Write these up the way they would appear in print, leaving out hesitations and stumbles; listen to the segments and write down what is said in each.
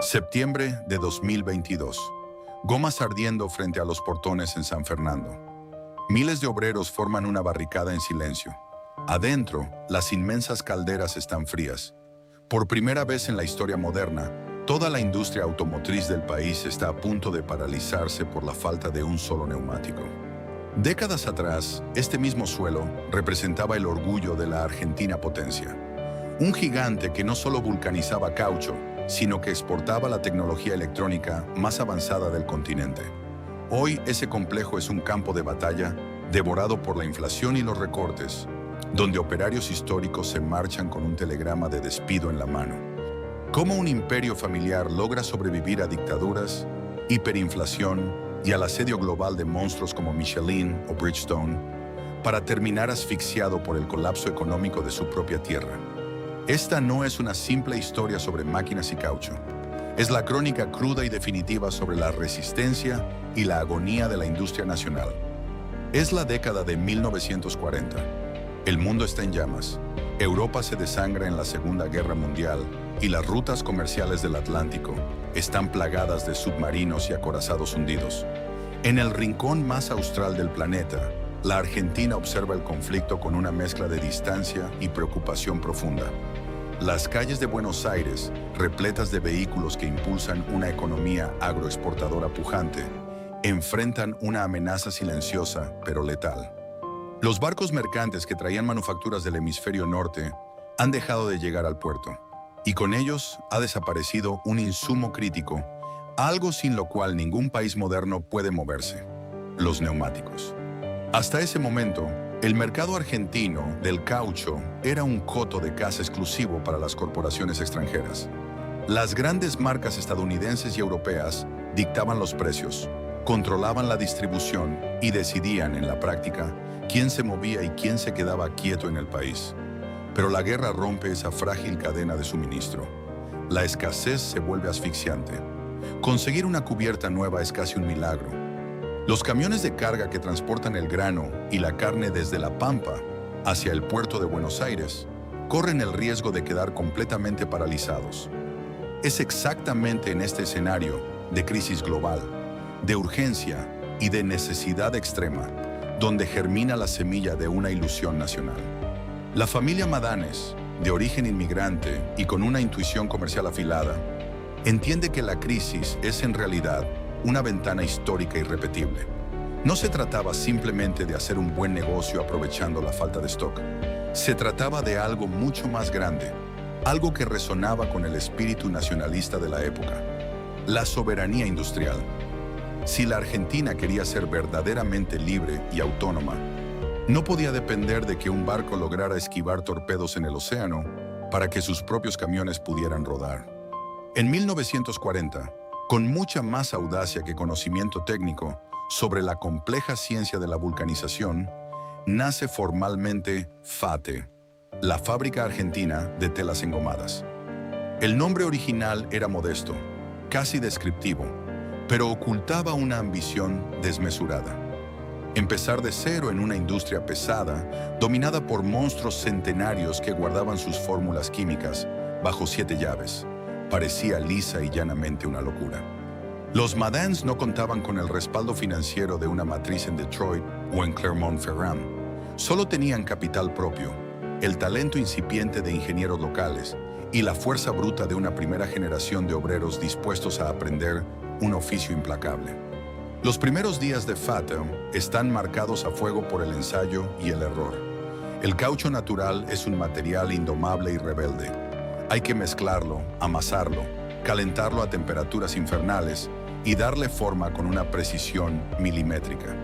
Septiembre de 2022. Gomas ardiendo frente a los portones en San Fernando. Miles de obreros forman una barricada en silencio. Adentro, las inmensas calderas están frías. Por primera vez en la historia moderna, toda la industria automotriz del país está a punto de paralizarse por la falta de un solo neumático. Décadas atrás, este mismo suelo representaba el orgullo de la Argentina potencia. Un gigante que no solo vulcanizaba caucho, sino que exportaba la tecnología electrónica más avanzada del continente. Hoy ese complejo es un campo de batalla devorado por la inflación y los recortes, donde operarios históricos se marchan con un telegrama de despido en la mano. ¿Cómo un imperio familiar logra sobrevivir a dictaduras, hiperinflación y al asedio global de monstruos como Michelin o Bridgestone, para terminar asfixiado por el colapso económico de su propia tierra? Esta no es una simple historia sobre máquinas y caucho. Es la crónica cruda y definitiva sobre la resistencia y la agonía de la industria nacional. Es la década de 1940. El mundo está en llamas. Europa se desangra en la Segunda Guerra Mundial y las rutas comerciales del Atlántico están plagadas de submarinos y acorazados hundidos. En el rincón más austral del planeta, la Argentina observa el conflicto con una mezcla de distancia y preocupación profunda. Las calles de Buenos Aires, repletas de vehículos que impulsan una economía agroexportadora pujante, enfrentan una amenaza silenciosa pero letal. Los barcos mercantes que traían manufacturas del hemisferio norte han dejado de llegar al puerto, y con ellos ha desaparecido un insumo crítico, algo sin lo cual ningún país moderno puede moverse: los neumáticos. Hasta ese momento, el mercado argentino del caucho era un coto de caza exclusivo para las corporaciones extranjeras. Las grandes marcas estadounidenses y europeas dictaban los precios, controlaban la distribución y decidían, en la práctica, quién se movía y quién se quedaba quieto en el país. Pero la guerra rompe esa frágil cadena de suministro. La escasez se vuelve asfixiante. Conseguir una cubierta nueva es casi un milagro. Los camiones de carga que transportan el grano y la carne desde La Pampa hacia el puerto de Buenos Aires corren el riesgo de quedar completamente paralizados. Es exactamente en este escenario de crisis global, de urgencia y de necesidad extrema, donde germina la semilla de una ilusión nacional. La familia Madanes, de origen inmigrante y con una intuición comercial afilada, entiende que la crisis es en realidad una ventana histórica irrepetible. No se trataba simplemente de hacer un buen negocio aprovechando la falta de stock. Se trataba de algo mucho más grande, algo que resonaba con el espíritu nacionalista de la época: la soberanía industrial. Si la Argentina quería ser verdaderamente libre y autónoma, no podía depender de que un barco lograra esquivar torpedos en el océano para que sus propios camiones pudieran rodar. En 1940, con mucha más audacia que conocimiento técnico sobre la compleja ciencia de la vulcanización, nace formalmente FATE, la Fábrica Argentina de Telas Engomadas. El nombre original era modesto, casi descriptivo, pero ocultaba una ambición desmesurada: empezar de cero en una industria pesada, dominada por monstruos centenarios que guardaban sus fórmulas químicas bajo 7 llaves. Parecía lisa y llanamente una locura. Los Madanes no contaban con el respaldo financiero de una matriz en Detroit o en Clermont-Ferrand. Solo tenían capital propio, el talento incipiente de ingenieros locales y la fuerza bruta de una primera generación de obreros dispuestos a aprender un oficio implacable. Los primeros días de FATE están marcados a fuego por el ensayo y el error. El caucho natural es un material indomable y rebelde. Hay que mezclarlo, amasarlo, calentarlo a temperaturas infernales y darle forma con una precisión milimétrica.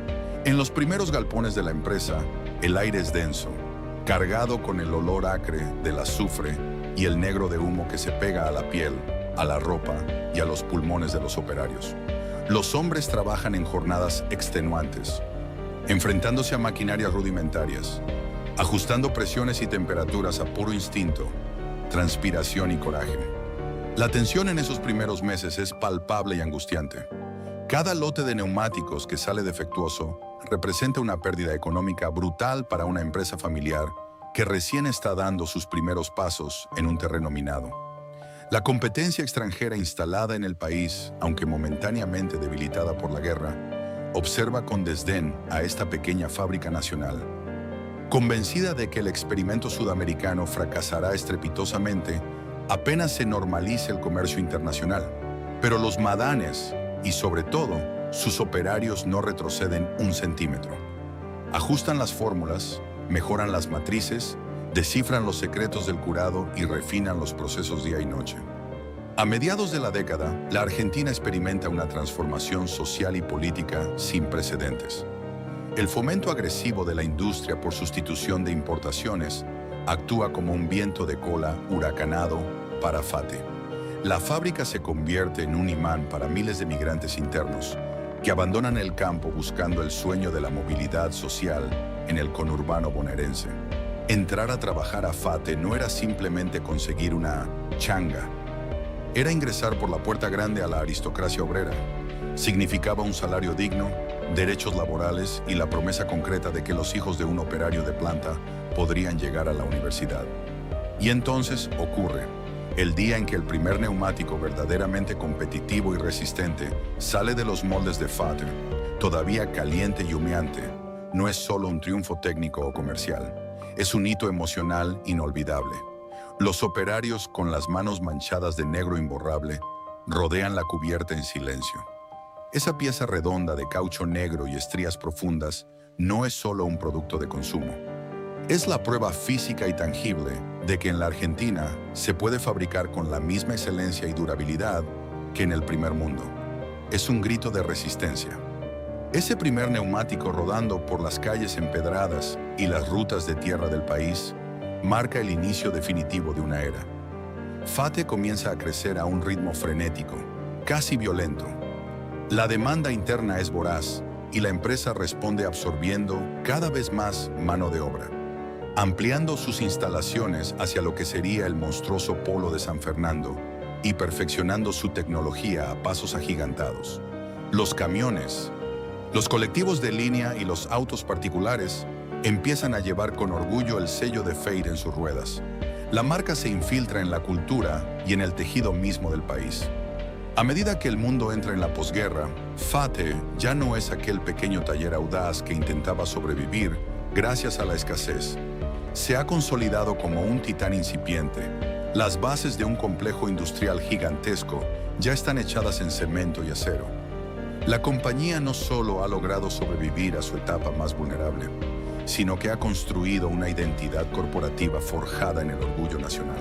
En los primeros galpones de la empresa, el aire es denso, cargado con el olor acre del azufre y el negro de humo que se pega a la piel, a la ropa y a los pulmones de los operarios. Los hombres trabajan en jornadas extenuantes, enfrentándose a maquinarias rudimentarias, ajustando presiones y temperaturas a puro instinto, transpiración y coraje. La tensión en esos primeros meses es palpable y angustiante. Cada lote de neumáticos que sale defectuoso representa una pérdida económica brutal para una empresa familiar que recién está dando sus primeros pasos en un terreno minado. La competencia extranjera instalada en el país, aunque momentáneamente debilitada por la guerra, observa con desdén a esta pequeña fábrica nacional. Convencida de que el experimento sudamericano fracasará estrepitosamente, apenas se normalice el comercio internacional. Pero los madanes, y sobre todo, sus operarios no retroceden un centímetro. Ajustan las fórmulas, mejoran las matrices, descifran los secretos del curado y refinan los procesos día y noche. A mediados de la década, la Argentina experimenta una transformación social y política sin precedentes. El fomento agresivo de la industria por sustitución de importaciones actúa como un viento de cola huracanado para FATE. La fábrica se convierte en un imán para miles de migrantes internos que abandonan el campo buscando el sueño de la movilidad social en el conurbano bonaerense. Entrar a trabajar a FATE no era simplemente conseguir una changa. Era ingresar por la puerta grande a la aristocracia obrera. Significaba un salario digno, derechos laborales y la promesa concreta de que los hijos de un operario de planta podrían llegar a la universidad. Y entonces ocurre. El día en que el primer neumático verdaderamente competitivo y resistente sale de los moldes de FATE, todavía caliente y humeante, no es solo un triunfo técnico o comercial, es un hito emocional inolvidable. Los operarios, con las manos manchadas de negro imborrable, rodean la cubierta en silencio. Esa pieza redonda de caucho negro y estrías profundas no es solo un producto de consumo. Es la prueba física y tangible de que en la Argentina se puede fabricar con la misma excelencia y durabilidad que en el primer mundo. Es un grito de resistencia. Ese primer neumático rodando por las calles empedradas y las rutas de tierra del país marca el inicio definitivo de una era. FATE comienza a crecer a un ritmo frenético, casi violento. La demanda interna es voraz y la empresa responde absorbiendo cada vez más mano de obra, ampliando sus instalaciones hacia lo que sería el monstruoso polo de San Fernando y perfeccionando su tecnología a pasos agigantados. Los camiones, los colectivos de línea y los autos particulares empiezan a llevar con orgullo el sello de FATE en sus ruedas. La marca se infiltra en la cultura y en el tejido mismo del país. A medida que el mundo entra en la posguerra, FATE ya no es aquel pequeño taller audaz que intentaba sobrevivir gracias a la escasez. Se ha consolidado como un titán incipiente. Las bases de un complejo industrial gigantesco ya están echadas en cemento y acero. La compañía no solo ha logrado sobrevivir a su etapa más vulnerable, sino que ha construido una identidad corporativa forjada en el orgullo nacional.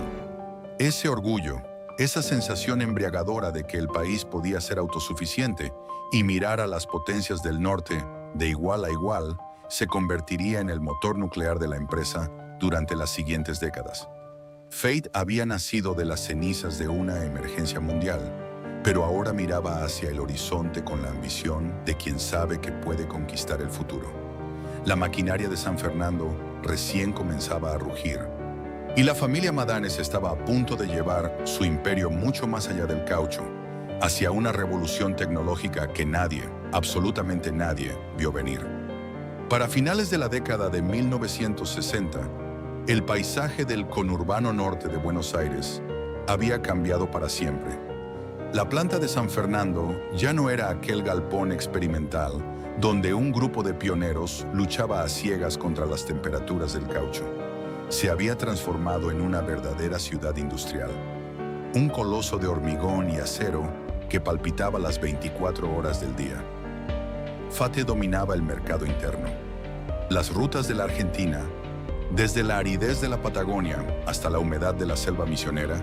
Ese orgullo, esa sensación embriagadora de que el país podía ser autosuficiente y mirar a las potencias del norte de igual a igual, se convertiría en el motor nuclear de la empresa durante las siguientes décadas. FATE había nacido de las cenizas de una emergencia mundial, pero ahora miraba hacia el horizonte con la ambición de quien sabe que puede conquistar el futuro. La maquinaria de San Fernando recién comenzaba a rugir, y la familia Madanes estaba a punto de llevar su imperio mucho más allá del caucho, hacia una revolución tecnológica que nadie, absolutamente nadie, vio venir. Para finales de la década de 1960, el paisaje del conurbano norte de Buenos Aires había cambiado para siempre. La planta de San Fernando ya no era aquel galpón experimental donde un grupo de pioneros luchaba a ciegas contra las temperaturas del caucho. Se había transformado en una verdadera ciudad industrial, un coloso de hormigón y acero que palpitaba las 24 horas del día. FATE dominaba el mercado interno. Las rutas de la Argentina, desde la aridez de la Patagonia hasta la humedad de la selva misionera,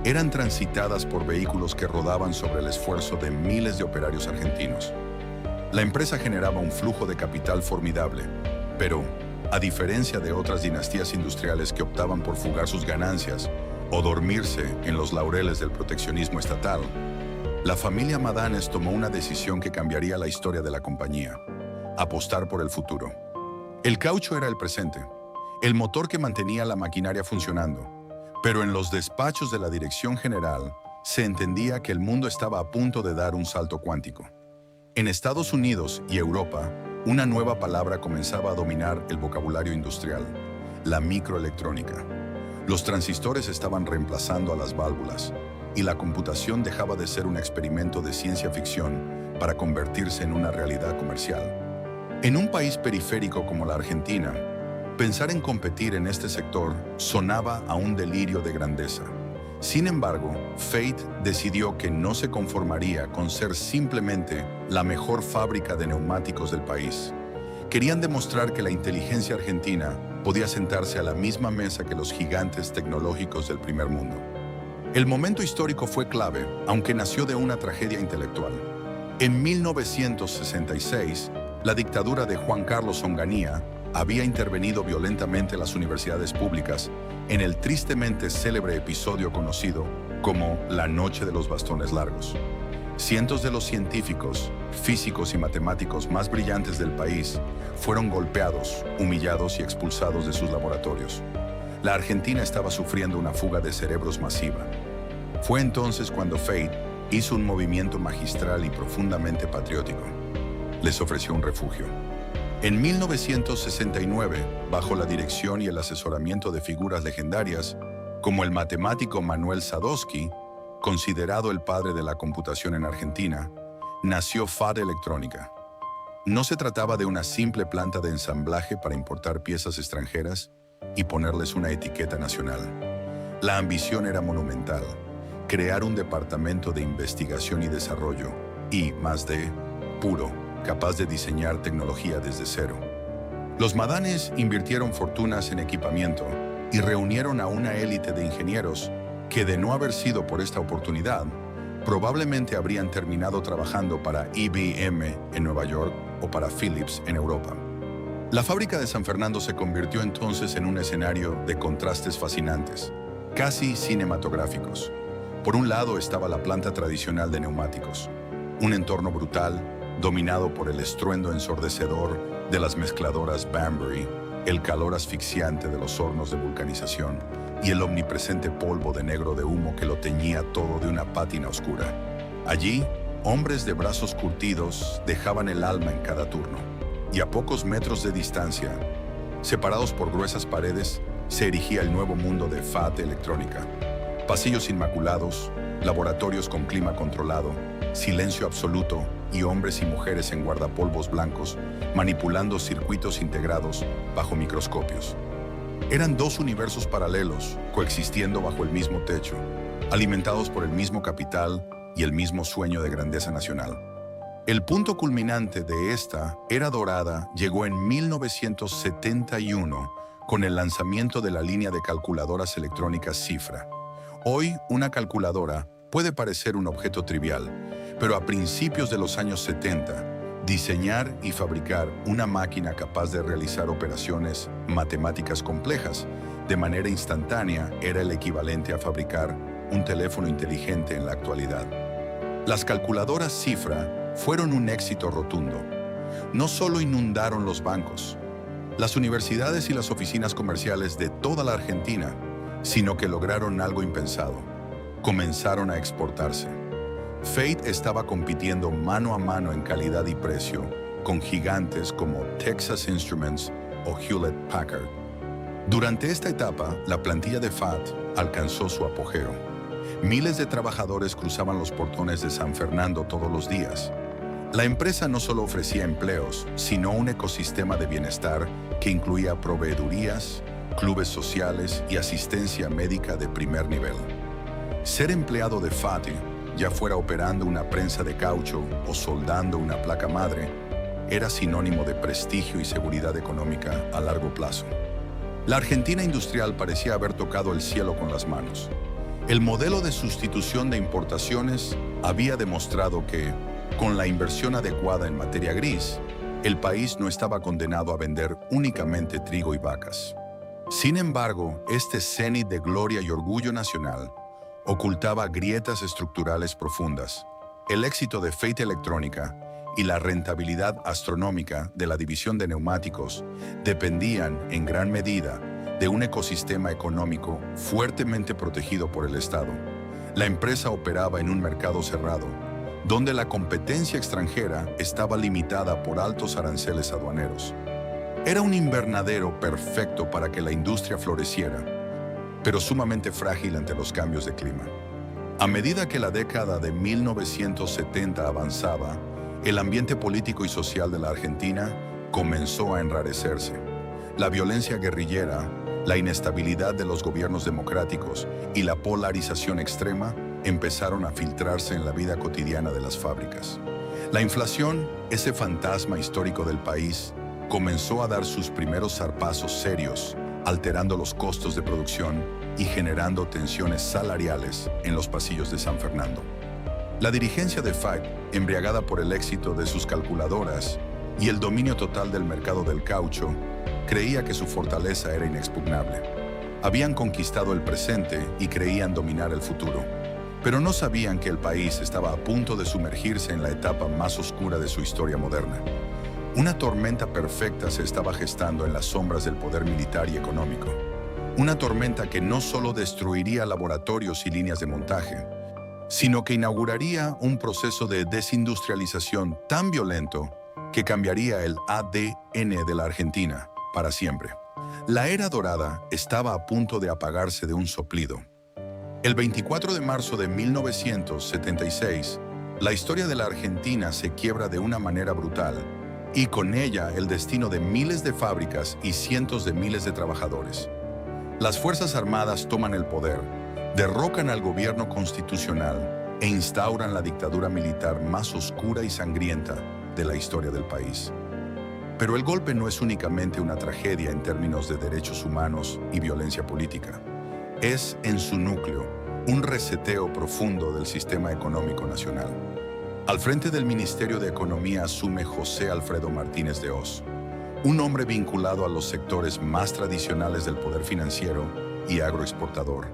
eran transitadas por vehículos que rodaban sobre el esfuerzo de miles de operarios argentinos. La empresa generaba un flujo de capital formidable, pero, a diferencia de otras dinastías industriales que optaban por fugar sus ganancias o dormirse en los laureles del proteccionismo estatal, la familia Madanes tomó una decisión que cambiaría la historia de la compañía: apostar por el futuro. El caucho era el presente, el motor que mantenía la maquinaria funcionando, pero en los despachos de la dirección general se entendía que el mundo estaba a punto de dar un salto cuántico. En Estados Unidos y Europa, una nueva palabra comenzaba a dominar el vocabulario industrial: la microelectrónica. Los transistores estaban reemplazando a las válvulas, y la computación dejaba de ser un experimento de ciencia ficción para convertirse en una realidad comercial. En un país periférico como la Argentina, pensar en competir en este sector sonaba a un delirio de grandeza. Sin embargo, Fate decidió que no se conformaría con ser simplemente la mejor fábrica de neumáticos del país. Querían demostrar que la inteligencia argentina podía sentarse a la misma mesa que los gigantes tecnológicos del primer mundo. El momento histórico fue clave, aunque nació de una tragedia intelectual. En 1966, la dictadura de Juan Carlos Onganía había intervenido violentamente en las universidades públicas en el tristemente célebre episodio conocido como la Noche de los Bastones Largos. Cientos de los científicos, físicos y matemáticos más brillantes del país fueron golpeados, humillados y expulsados de sus laboratorios. La Argentina estaba sufriendo una fuga de cerebros masiva. Fue entonces cuando Fate hizo un movimiento magistral y profundamente patriótico. Les ofreció un refugio. En 1969, bajo la dirección y el asesoramiento de figuras legendarias, como el matemático Manuel Sadowski, considerado el padre de la computación en Argentina, nació FAT Electrónica. No se trataba de una simple planta de ensamblaje para importar piezas extranjeras y ponerles una etiqueta nacional. La ambición era monumental: crear un departamento de investigación y desarrollo, I+D, puro, capaz de diseñar tecnología desde cero. Los madanes invirtieron fortunas en equipamiento y reunieron a una élite de ingenieros que, de no haber sido por esta oportunidad, probablemente habrían terminado trabajando para IBM en Nueva York o para Philips en Europa. La fábrica de San Fernando se convirtió entonces en un escenario de contrastes fascinantes, casi cinematográficos. Por un lado estaba la planta tradicional de neumáticos, un entorno brutal, dominado por el estruendo ensordecedor de las mezcladoras Banbury, el calor asfixiante de los hornos de vulcanización y el omnipresente polvo de negro de humo que lo teñía todo de una pátina oscura. Allí, hombres de brazos curtidos dejaban el alma en cada turno, y a pocos metros de distancia, separados por gruesas paredes, se erigía el nuevo mundo de FAT Electrónica. Pasillos inmaculados, laboratorios con clima controlado, silencio absoluto y hombres y mujeres en guardapolvos blancos manipulando circuitos integrados bajo microscopios. Eran dos universos paralelos coexistiendo bajo el mismo techo, alimentados por el mismo capital y el mismo sueño de grandeza nacional. El punto culminante de esta era dorada llegó en 1971 con el lanzamiento de la línea de calculadoras electrónicas Cifra. Hoy, una calculadora puede parecer un objeto trivial, pero a principios de los años 70, diseñar y fabricar una máquina capaz de realizar operaciones matemáticas complejas de manera instantánea era el equivalente a fabricar un teléfono inteligente en la actualidad. Las calculadoras Cifra fueron un éxito rotundo. No solo inundaron los bancos, las universidades y las oficinas comerciales de toda la Argentina, sino que lograron algo impensado: comenzaron a exportarse. Fate estaba compitiendo mano a mano en calidad y precio con gigantes como Texas Instruments o Hewlett Packard. Durante esta etapa, la plantilla de FAT alcanzó su apogeo. Miles de trabajadores cruzaban los portones de San Fernando todos los días. La empresa no solo ofrecía empleos, sino un ecosistema de bienestar que incluía proveedurías, clubes sociales y asistencia médica de primer nivel. Ser empleado de FAT, ya fuera operando una prensa de caucho o soldando una placa madre, era sinónimo de prestigio y seguridad económica a largo plazo. La Argentina industrial parecía haber tocado el cielo con las manos. El modelo de sustitución de importaciones había demostrado que, con la inversión adecuada en materia gris, el país no estaba condenado a vender únicamente trigo y vacas. Sin embargo, este cenit de gloria y orgullo nacional ocultaba grietas estructurales profundas. El éxito de Fate Electrónica y la rentabilidad astronómica de la división de neumáticos dependían, en gran medida, de un ecosistema económico fuertemente protegido por el Estado. La empresa operaba en un mercado cerrado, donde la competencia extranjera estaba limitada por altos aranceles aduaneros. Era un invernadero perfecto para que la industria floreciera, pero sumamente frágil ante los cambios de clima. A medida que la década de 1970 avanzaba, el ambiente político y social de la Argentina comenzó a enrarecerse. La violencia guerrillera, la inestabilidad de los gobiernos democráticos y la polarización extrema empezaron a filtrarse en la vida cotidiana de las fábricas. La inflación, ese fantasma histórico del país, comenzó a dar sus primeros zarpazos serios, alterando los costos de producción y generando tensiones salariales en los pasillos de San Fernando. La dirigencia de FAC, embriagada por el éxito de sus calculadoras y el dominio total del mercado del caucho, creía que su fortaleza era inexpugnable. Habían conquistado el presente y creían dominar el futuro, pero no sabían que el país estaba a punto de sumergirse en la etapa más oscura de su historia moderna. Una tormenta perfecta se estaba gestando en las sombras del poder militar y económico. Una tormenta que no solo destruiría laboratorios y líneas de montaje, sino que inauguraría un proceso de desindustrialización tan violento que cambiaría el ADN de la Argentina para siempre. La era dorada estaba a punto de apagarse de un soplido. El 24 de marzo de 1976, la historia de la Argentina se quiebra de una manera brutal y con ella el destino de miles de fábricas y cientos de miles de trabajadores. Las Fuerzas Armadas toman el poder, derrocan al gobierno constitucional e instauran la dictadura militar más oscura y sangrienta de la historia del país. Pero el golpe no es únicamente una tragedia en términos de derechos humanos y violencia política. Es, en su núcleo, un reseteo profundo del sistema económico nacional. Al frente del Ministerio de Economía asume José Alfredo Martínez de Hoz, un hombre vinculado a los sectores más tradicionales del poder financiero y agroexportador,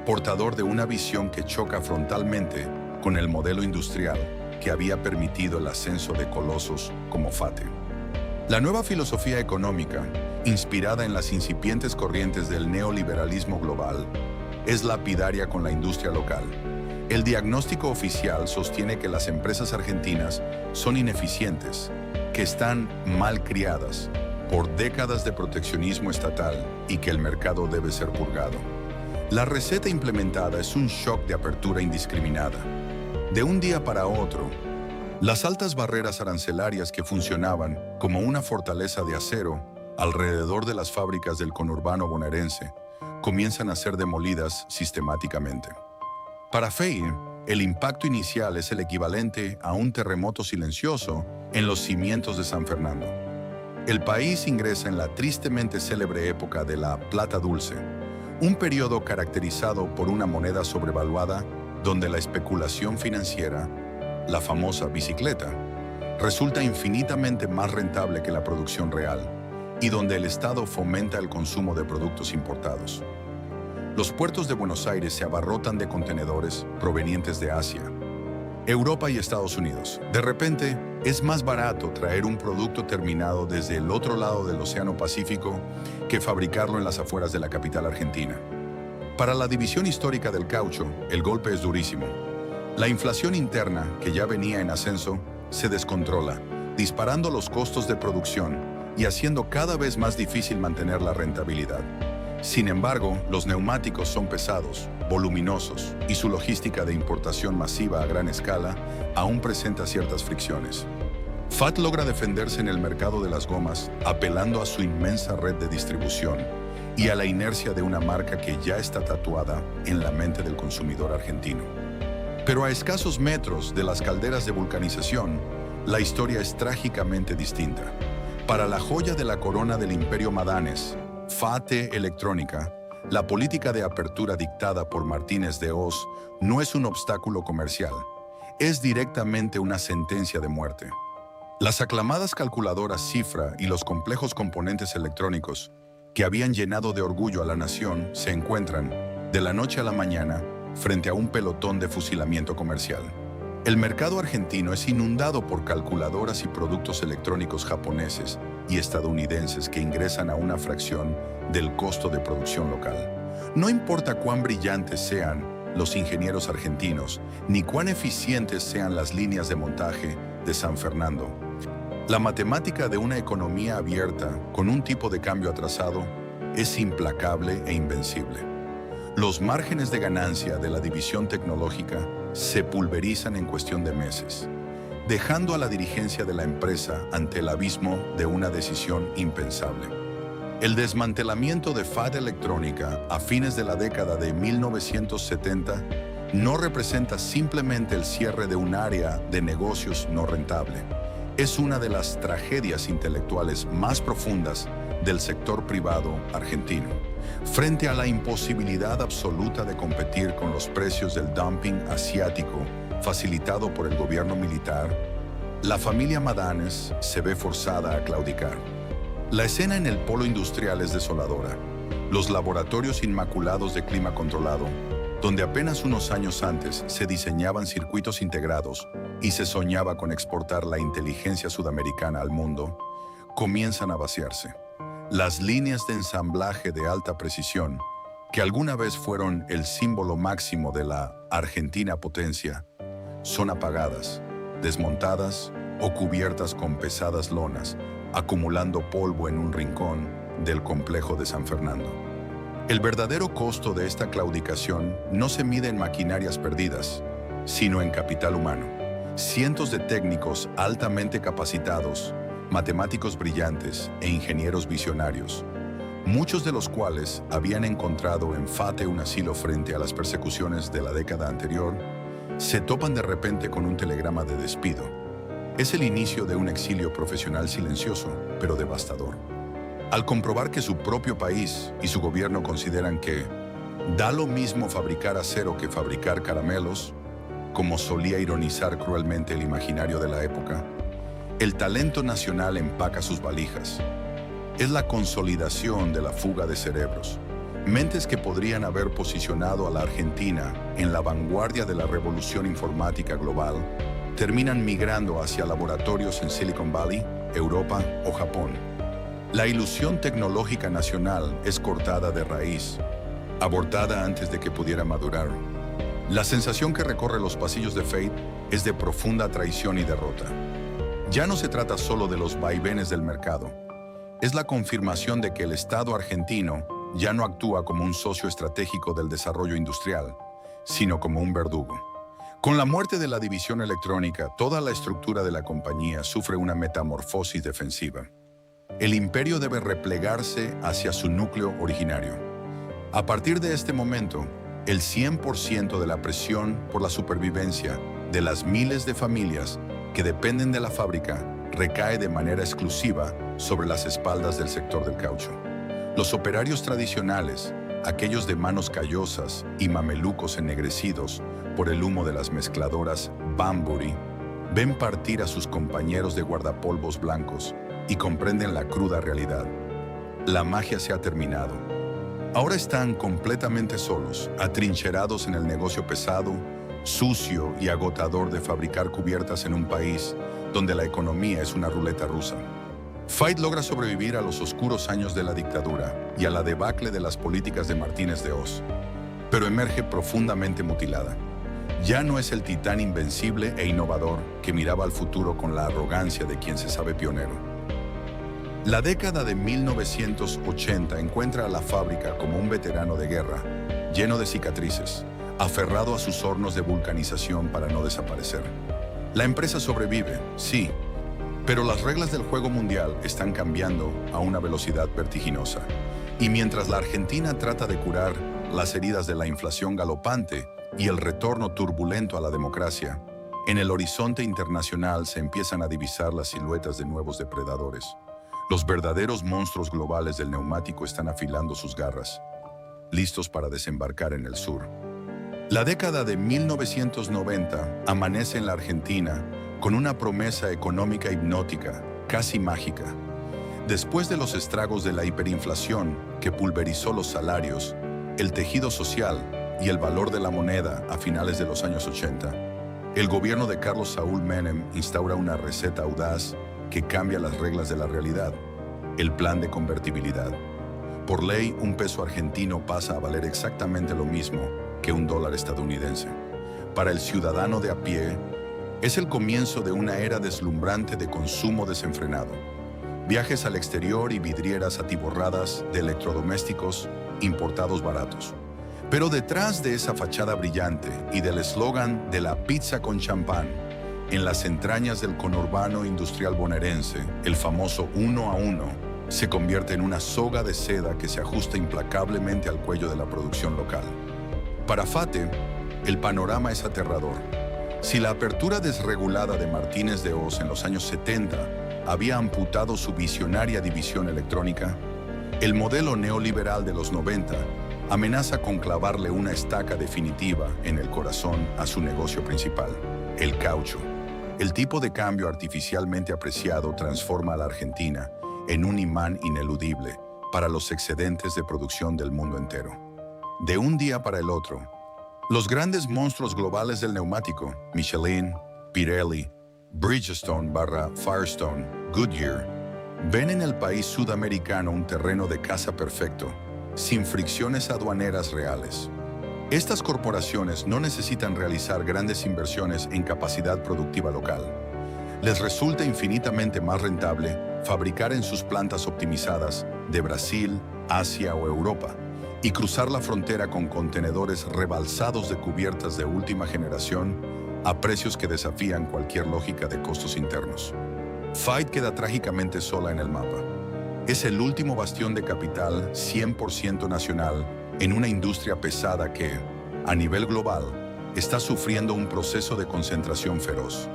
portador de una visión que choca frontalmente con el modelo industrial que había permitido el ascenso de colosos como FATE. La nueva filosofía económica, inspirada en las incipientes corrientes del neoliberalismo global, es lapidaria con la industria local. El diagnóstico oficial sostiene que las empresas argentinas son ineficientes, que están mal criadas por décadas de proteccionismo estatal y que el mercado debe ser purgado. La receta implementada es un shock de apertura indiscriminada. De un día para otro, las altas barreras arancelarias que funcionaban como una fortaleza de acero alrededor de las fábricas del conurbano bonaerense comienzan a ser demolidas sistemáticamente. Para FEI, el impacto inicial es el equivalente a un terremoto silencioso en los cimientos de San Fernando. El país ingresa en la tristemente célebre época de la plata dulce, un periodo caracterizado por una moneda sobrevaluada donde la especulación financiera, la famosa bicicleta, resulta infinitamente más rentable que la producción real y donde el Estado fomenta el consumo de productos importados. Los puertos de Buenos Aires se abarrotan de contenedores provenientes de Asia, Europa y Estados Unidos. De repente, es más barato traer un producto terminado desde el otro lado del Océano Pacífico que fabricarlo en las afueras de la capital argentina. Para la división histórica del caucho, el golpe es durísimo. La inflación interna, que ya venía en ascenso, se descontrola, disparando los costos de producción y haciendo cada vez más difícil mantener la rentabilidad. Sin embargo, los neumáticos son pesados, voluminosos, y su logística de importación masiva a gran escala aún presenta ciertas fricciones. FAT logra defenderse en el mercado de las gomas, apelando a su inmensa red de distribución y a la inercia de una marca que ya está tatuada en la mente del consumidor argentino. Pero a escasos metros de las calderas de vulcanización, la historia es trágicamente distinta. Para la joya de la corona del Imperio Madanes, FATE Electrónica, la política de apertura dictada por Martínez de Hoz no es un obstáculo comercial, es directamente una sentencia de muerte. Las aclamadas calculadoras cifra y los complejos componentes electrónicos que habían llenado de orgullo a la nación se encuentran, de la noche a la mañana, frente a un pelotón de fusilamiento comercial. El mercado argentino es inundado por calculadoras y productos electrónicos japoneses y estadounidenses que ingresan a una fracción del costo de producción local. No importa cuán brillantes sean los ingenieros argentinos, ni cuán eficientes sean las líneas de montaje de San Fernando. La matemática de una economía abierta con un tipo de cambio atrasado es implacable e invencible. Los márgenes de ganancia de la división tecnológica se pulverizan en cuestión de meses, dejando a la dirigencia de la empresa ante el abismo de una decisión impensable. El desmantelamiento de FAT Electrónica a fines de la década de 1970 no representa simplemente el cierre de un área de negocios no rentable. Es una de las tragedias intelectuales más profundas del sector privado argentino. Frente a la imposibilidad absoluta de competir con los precios del dumping asiático facilitado por el gobierno militar, la familia Madanes se ve forzada a claudicar. La escena en el polo industrial es desoladora. Los laboratorios inmaculados de clima controlado, donde apenas unos años antes se diseñaban circuitos integrados y se soñaba con exportar la inteligencia sudamericana al mundo, comienzan a vaciarse. Las líneas de ensamblaje de alta precisión, que alguna vez fueron el símbolo máximo de la Argentina potencia, son apagadas, desmontadas o cubiertas con pesadas lonas, acumulando polvo en un rincón del complejo de San Fernando. El verdadero costo de esta claudicación no se mide en maquinarias perdidas, sino en capital humano. Cientos de técnicos altamente capacitados, matemáticos brillantes e ingenieros visionarios, muchos de los cuales habían encontrado en FATE un asilo frente a las persecuciones de la década anterior, se topan de repente con un telegrama de despido. Es el inicio de un exilio profesional silencioso, pero devastador. Al comprobar que su propio país y su gobierno consideran que da lo mismo fabricar acero que fabricar caramelos, como solía ironizar cruelmente el imaginario de la época, el talento nacional empaca sus valijas. Es la consolidación de la fuga de cerebros. Mentes que podrían haber posicionado a la Argentina en la vanguardia de la revolución informática global terminan migrando hacia laboratorios en Silicon Valley, Europa o Japón. La ilusión tecnológica nacional es cortada de raíz, abortada antes de que pudiera madurar. La sensación que recorre los pasillos de Fate es de profunda traición y derrota. Ya no se trata solo de los vaivenes del mercado. Es la confirmación de que el Estado argentino ya no actúa como un socio estratégico del desarrollo industrial, sino como un verdugo. Con la muerte de la división electrónica, toda la estructura de la compañía sufre una metamorfosis defensiva. El imperio debe replegarse hacia su núcleo originario. A partir de este momento, el 100% de la presión por la supervivencia de las miles de familias que dependen de la fábrica recae de manera exclusiva sobre las espaldas del sector del caucho. Los operarios tradicionales, aquellos de manos callosas y mamelucos ennegrecidos por el humo de las mezcladoras Banbury, ven partir a sus compañeros de guardapolvos blancos y comprenden la cruda realidad. La magia se ha terminado. Ahora están completamente solos, atrincherados en el negocio pesado, sucio y agotador de fabricar cubiertas en un país donde la economía es una ruleta rusa. Fate logra sobrevivir a los oscuros años de la dictadura y a la debacle de las políticas de Martínez de Hoz, pero emerge profundamente mutilada. Ya no es el titán invencible e innovador que miraba al futuro con la arrogancia de quien se sabe pionero. La década de 1980 encuentra a la fábrica como un veterano de guerra, lleno de cicatrices, aferrado a sus hornos de vulcanización para no desaparecer. La empresa sobrevive, sí, pero las reglas del juego mundial están cambiando a una velocidad vertiginosa. Y mientras la Argentina trata de curar las heridas de la inflación galopante y el retorno turbulento a la democracia, en el horizonte internacional se empiezan a divisar las siluetas de nuevos depredadores. Los verdaderos monstruos globales del neumático están afilando sus garras, listos para desembarcar en el sur. La década de 1990 amanece en la Argentina con una promesa económica hipnótica, casi mágica. Después de los estragos de la hiperinflación que pulverizó los salarios, el tejido social y el valor de la moneda a finales de los años 80, el gobierno de Carlos Saúl Menem instaura una receta audaz que cambia las reglas de la realidad, el plan de convertibilidad. Por ley, un peso argentino pasa a valer exactamente lo mismo que un dólar estadounidense. Para el ciudadano de a pie, es el comienzo de una era deslumbrante de consumo desenfrenado. Viajes al exterior y vidrieras atiborradas de electrodomésticos importados baratos. Pero detrás de esa fachada brillante y del eslogan de la pizza con champán, en las entrañas del conurbano industrial bonaerense, el famoso 1 a 1 se convierte en una soga de seda que se ajusta implacablemente al cuello de la producción local. Para Fate, el panorama es aterrador. Si la apertura desregulada de Martínez de Hoz en los años 70 había amputado su visionaria división electrónica, el modelo neoliberal de los 90 amenaza con clavarle una estaca definitiva en el corazón a su negocio principal, el caucho. El tipo de cambio artificialmente apreciado transforma a la Argentina en un imán ineludible para los excedentes de producción del mundo entero. De un día para el otro, los grandes monstruos globales del neumático, Michelin, Pirelli, Bridgestone/Firestone, Goodyear, ven en el país sudamericano un terreno de caza perfecto, sin fricciones aduaneras reales. Estas corporaciones no necesitan realizar grandes inversiones en capacidad productiva local. Les resulta infinitamente más rentable fabricar en sus plantas optimizadas de Brasil, Asia o Europa y cruzar la frontera con contenedores rebalsados de cubiertas de última generación a precios que desafían cualquier lógica de costos internos. Fiat queda trágicamente sola en el mapa. Es el último bastión de capital 100% nacional en una industria pesada que, a nivel global, está sufriendo un proceso de concentración feroz.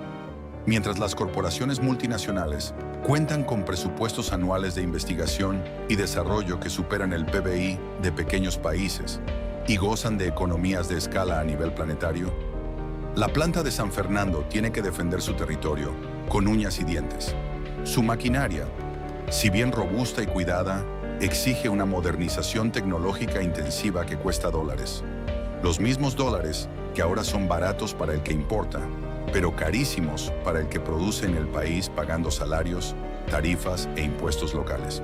Mientras las corporaciones multinacionales cuentan con presupuestos anuales de investigación y desarrollo que superan el PBI de pequeños países y gozan de economías de escala a nivel planetario, la planta de San Fernando tiene que defender su territorio con uñas y dientes. Su maquinaria, si bien robusta y cuidada, exige una modernización tecnológica intensiva que cuesta dólares. Los mismos dólares que ahora son baratos para el que importa, pero carísimos para el que produce en el país pagando salarios, tarifas e impuestos locales.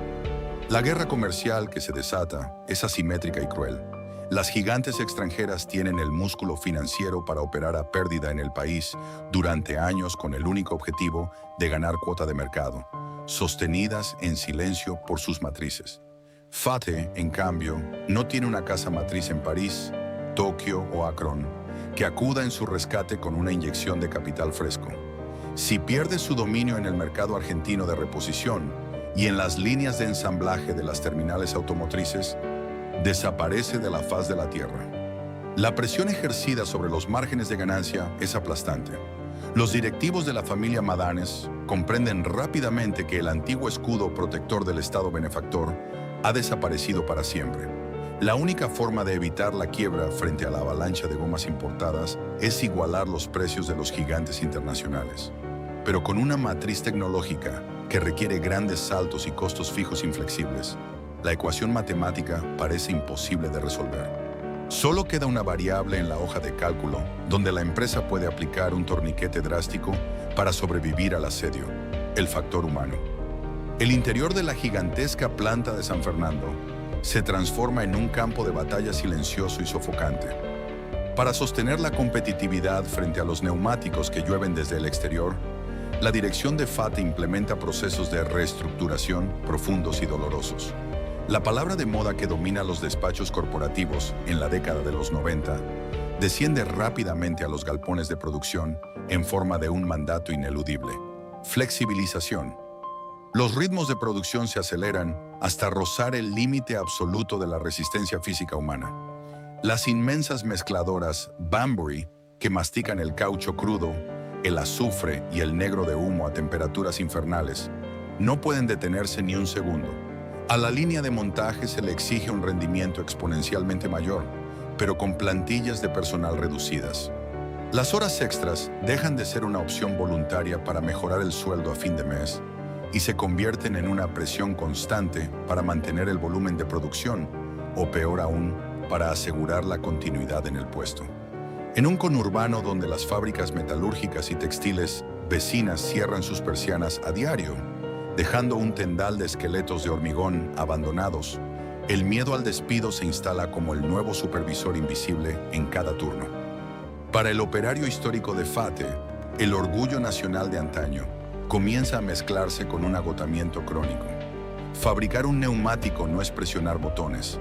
La guerra comercial que se desata es asimétrica y cruel. Las gigantes extranjeras tienen el músculo financiero para operar a pérdida en el país durante años con el único objetivo de ganar cuota de mercado, sostenidas en silencio por sus matrices. Fate, en cambio, no tiene una casa matriz en París, Tokio o Akron, que acuda en su rescate con una inyección de capital fresco. Si pierde su dominio en el mercado argentino de reposición y en las líneas de ensamblaje de las terminales automotrices, desaparece de la faz de la tierra. La presión ejercida sobre los márgenes de ganancia es aplastante. Los directivos de la familia Madanes comprenden rápidamente que el antiguo escudo protector del Estado benefactor ha desaparecido para siempre. La única forma de evitar la quiebra frente a la avalancha de gomas importadas es igualar los precios de los gigantes internacionales. Pero con una matriz tecnológica que requiere grandes saltos y costos fijos inflexibles, la ecuación matemática parece imposible de resolver. Solo queda una variable en la hoja de cálculo donde la empresa puede aplicar un torniquete drástico para sobrevivir al asedio: el factor humano. El interior de la gigantesca planta de San Fernando se transforma en un campo de batalla silencioso y sofocante. Para sostener la competitividad frente a los neumáticos que llueven desde el exterior, la dirección de Fate implementa procesos de reestructuración profundos y dolorosos. La palabra de moda que domina los despachos corporativos en la década de los 90 desciende rápidamente a los galpones de producción en forma de un mandato ineludible: flexibilización. Los ritmos de producción se aceleran hasta rozar el límite absoluto de la resistencia física humana. Las inmensas mezcladoras Banbury, que mastican el caucho crudo, el azufre y el negro de humo a temperaturas infernales, no pueden detenerse ni un segundo. A la línea de montaje se le exige un rendimiento exponencialmente mayor, pero con plantillas de personal reducidas. Las horas extras dejan de ser una opción voluntaria para mejorar el sueldo a fin de mes y se convierten en una presión constante para mantener el volumen de producción, o peor aún, para asegurar la continuidad en el puesto. En un conurbano donde las fábricas metalúrgicas y textiles vecinas cierran sus persianas a diario, dejando un tendal de esqueletos de hormigón abandonados, el miedo al despido se instala como el nuevo supervisor invisible en cada turno. Para el operario histórico de Fate, el orgullo nacional de antaño comienza a mezclarse con un agotamiento crónico. Fabricar un neumático no es presionar botones,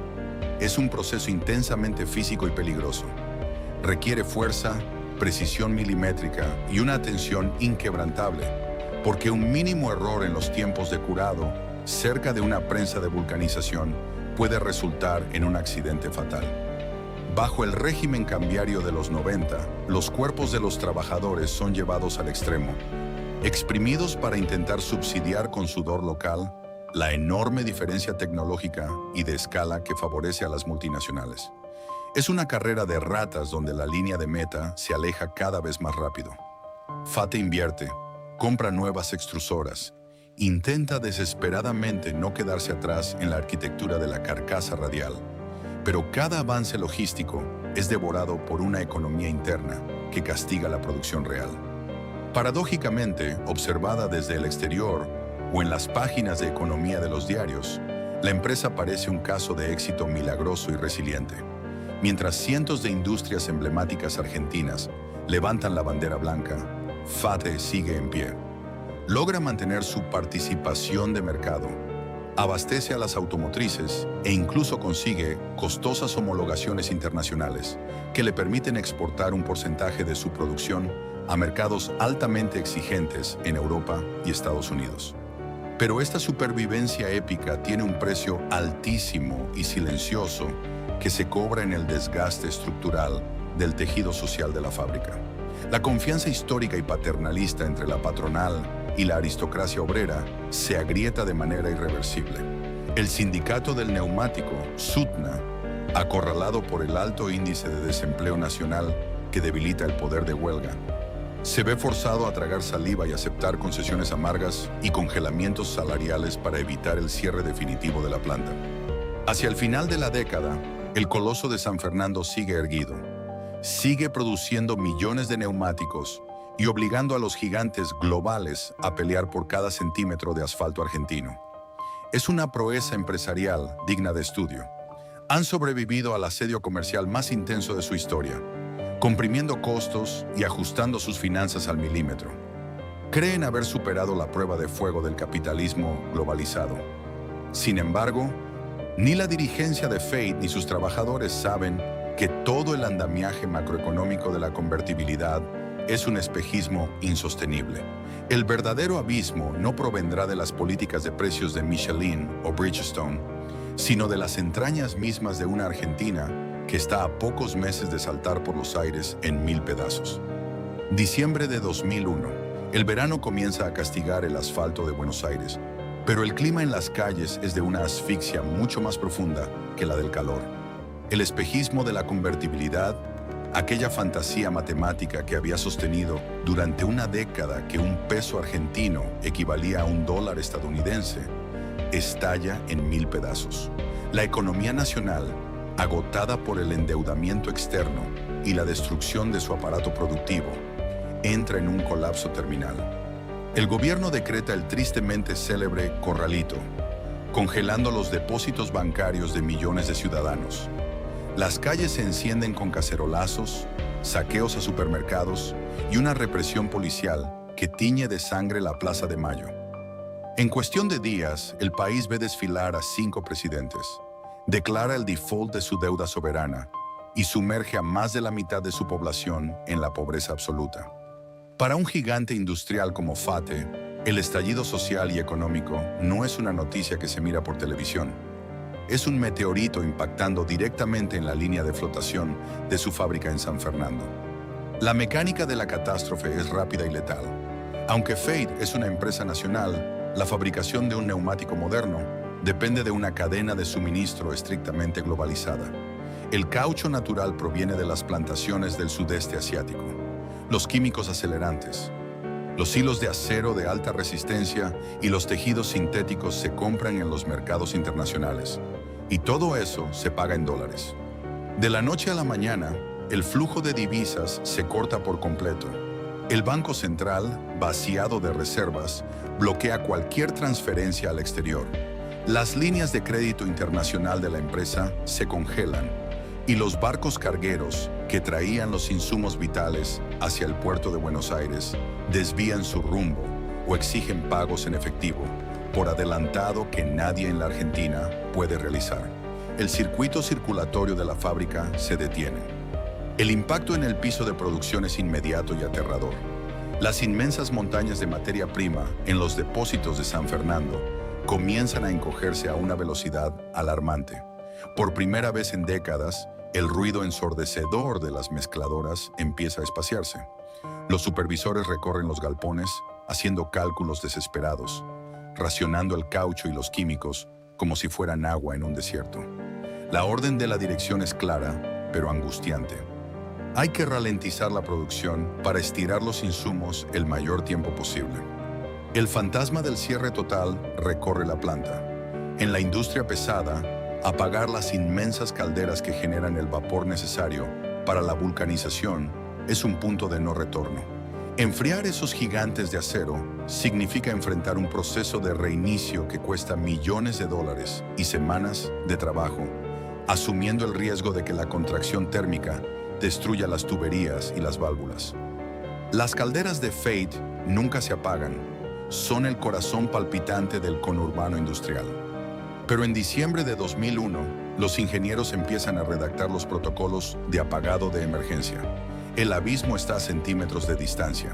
Es un proceso intensamente físico y peligroso. Requiere fuerza, precisión milimétrica y una atención inquebrantable, porque un mínimo error en los tiempos de curado, cerca de una prensa de vulcanización, puede resultar en un accidente fatal. Bajo el régimen cambiario de los 90, los cuerpos de los trabajadores son llevados al extremo, exprimidos para intentar subsidiar con sudor local la enorme diferencia tecnológica y de escala que favorece a las multinacionales. Es una carrera de ratas donde la línea de meta se aleja cada vez más rápido. FATE invierte, compra nuevas extrusoras, intenta desesperadamente no quedarse atrás en la arquitectura de la carcasa radial, pero cada avance logístico es devorado por una economía interna que castiga la producción real. Paradójicamente, observada desde el exterior o en las páginas de economía de los diarios, la empresa parece un caso de éxito milagroso y resiliente. Mientras cientos de industrias emblemáticas argentinas levantan la bandera blanca, FATE sigue en pie. Logra mantener su participación de mercado, abastece a las automotrices e incluso consigue costosas homologaciones internacionales que le permiten exportar un porcentaje de su producción a mercados altamente exigentes en Europa y Estados Unidos. Pero esta supervivencia épica tiene un precio altísimo y silencioso que se cobra en el desgaste estructural del tejido social de la fábrica. La confianza histórica y paternalista entre la patronal y la aristocracia obrera se agrieta de manera irreversible. El sindicato del neumático, SUTNA, acorralado por el alto índice de desempleo nacional que debilita el poder de huelga, se ve forzado a tragar saliva y aceptar concesiones amargas y congelamientos salariales para evitar el cierre definitivo de la planta. Hacia el final de la década, el coloso de San Fernando sigue erguido. Sigue produciendo millones de neumáticos y obligando a los gigantes globales a pelear por cada centímetro de asfalto argentino. Es una proeza empresarial digna de estudio. Han sobrevivido al asedio comercial más intenso de su historia, comprimiendo costos y ajustando sus finanzas al milímetro. Creen haber superado la prueba de fuego del capitalismo globalizado. Sin embargo, ni la dirigencia de FATE ni sus trabajadores saben que todo el andamiaje macroeconómico de la convertibilidad es un espejismo insostenible. El verdadero abismo no provendrá de las políticas de precios de Michelin o Bridgestone, sino de las entrañas mismas de una Argentina que está a pocos meses de saltar por los aires en 1000 pedazos. Diciembre de 2001. El verano comienza a castigar el asfalto de Buenos Aires, pero el clima en las calles es de una asfixia mucho más profunda que la del calor. El espejismo de la convertibilidad, aquella fantasía matemática que había sostenido durante una década que un peso argentino equivalía a $1 estadounidense, estalla en 1000 pedazos. La economía nacional, agotada por el endeudamiento externo y la destrucción de su aparato productivo, entra en un colapso terminal. El gobierno decreta el tristemente célebre corralito, congelando los depósitos bancarios de millones de ciudadanos. Las calles se encienden con cacerolazos, saqueos a supermercados y una represión policial que tiñe de sangre la Plaza de Mayo. En cuestión de días, el país ve desfilar a 5 presidentes, declara el default de su deuda soberana y sumerge a más de la mitad de su población en la pobreza absoluta. Para un gigante industrial como FATE, el estallido social y económico no es una noticia que se mira por televisión. Es un meteorito impactando directamente en la línea de flotación de su fábrica en San Fernando. La mecánica de la catástrofe es rápida y letal. Aunque FATE es una empresa nacional, la fabricación de un neumático moderno depende de una cadena de suministro estrictamente globalizada. El caucho natural proviene de las plantaciones del sudeste asiático. Los químicos acelerantes, los hilos de acero de alta resistencia y los tejidos sintéticos se compran en los mercados internacionales. Y todo eso se paga en dólares. De la noche a la mañana, el flujo de divisas se corta por completo. El Banco Central, vaciado de reservas, bloquea cualquier transferencia al exterior. Las líneas de crédito internacional de la empresa se congelan y los barcos cargueros que traían los insumos vitales hacia el puerto de Buenos Aires desvían su rumbo o exigen pagos en efectivo, por adelantado que nadie en la Argentina puede realizar. el circuito circulatorio de la fábrica se detiene. El impacto en el piso de producción es inmediato y aterrador. Las inmensas montañas de materia prima en los depósitos de San Fernando comienzan a encogerse a una velocidad alarmante. Por primera vez en décadas, el ruido ensordecedor de las mezcladoras empieza a espaciarse. Los supervisores recorren los galpones, haciendo cálculos desesperados, racionando el caucho y los químicos como si fueran agua en un desierto. La orden de la dirección es clara, pero angustiante. Hay que ralentizar la producción para estirar los insumos el mayor tiempo posible. El fantasma del cierre total recorre la planta. En la industria pesada, apagar las inmensas calderas que generan el vapor necesario para la vulcanización es un punto de no retorno. Enfriar esos gigantes de acero significa enfrentar un proceso de reinicio que cuesta millones de dólares y semanas de trabajo, asumiendo el riesgo de que la contracción térmica destruya las tuberías y las válvulas. Las calderas de Fate nunca se apagan, son el corazón palpitante del conurbano industrial. Pero en diciembre de 2001, los ingenieros empiezan a redactar los protocolos de apagado de emergencia. El abismo está a centímetros de distancia.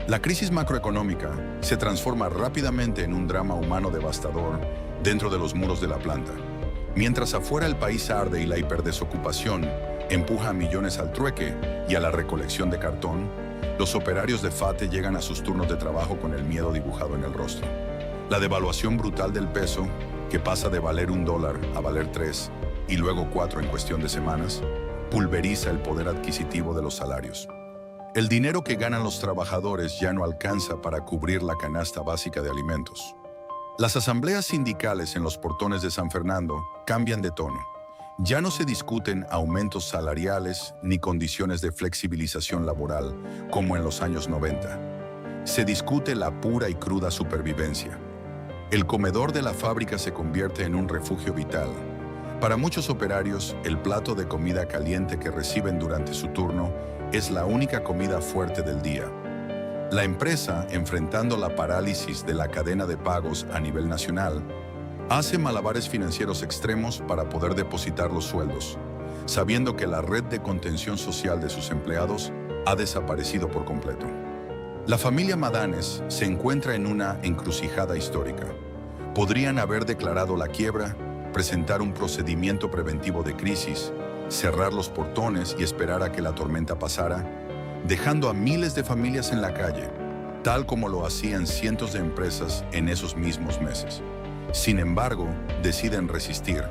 La crisis macroeconómica se transforma rápidamente en un drama humano devastador dentro de los muros de la planta. Mientras afuera el país arde y la hiperdesocupación empuja a millones al trueque y a la recolección de cartón, los operarios de FATE llegan a sus turnos de trabajo con el miedo dibujado en el rostro. La devaluación brutal del peso, que pasa de valer $1 a valer 3 y luego 4 en cuestión de semanas, pulveriza el poder adquisitivo de los salarios. El dinero que ganan los trabajadores ya no alcanza para cubrir la canasta básica de alimentos. Las asambleas sindicales en los portones de San Fernando cambian de tono. Ya no se discuten aumentos salariales ni condiciones de flexibilización laboral como en los años 90. Se discute la pura y cruda supervivencia. El comedor de la fábrica se convierte en un refugio vital. Para muchos operarios, el plato de comida caliente que reciben durante su turno es la única comida fuerte del día. La empresa, enfrentando la parálisis de la cadena de pagos a nivel nacional, hace malabares financieros extremos para poder depositar los sueldos, sabiendo que la red de contención social de sus empleados ha desaparecido por completo. La familia Madanes se encuentra en una encrucijada histórica. Podrían haber declarado la quiebra, presentar un procedimiento preventivo de crisis, cerrar los portones y esperar a que la tormenta pasara, dejando a miles de familias en la calle, tal como lo hacían cientos de empresas en esos mismos meses. Sin embargo, deciden resistir.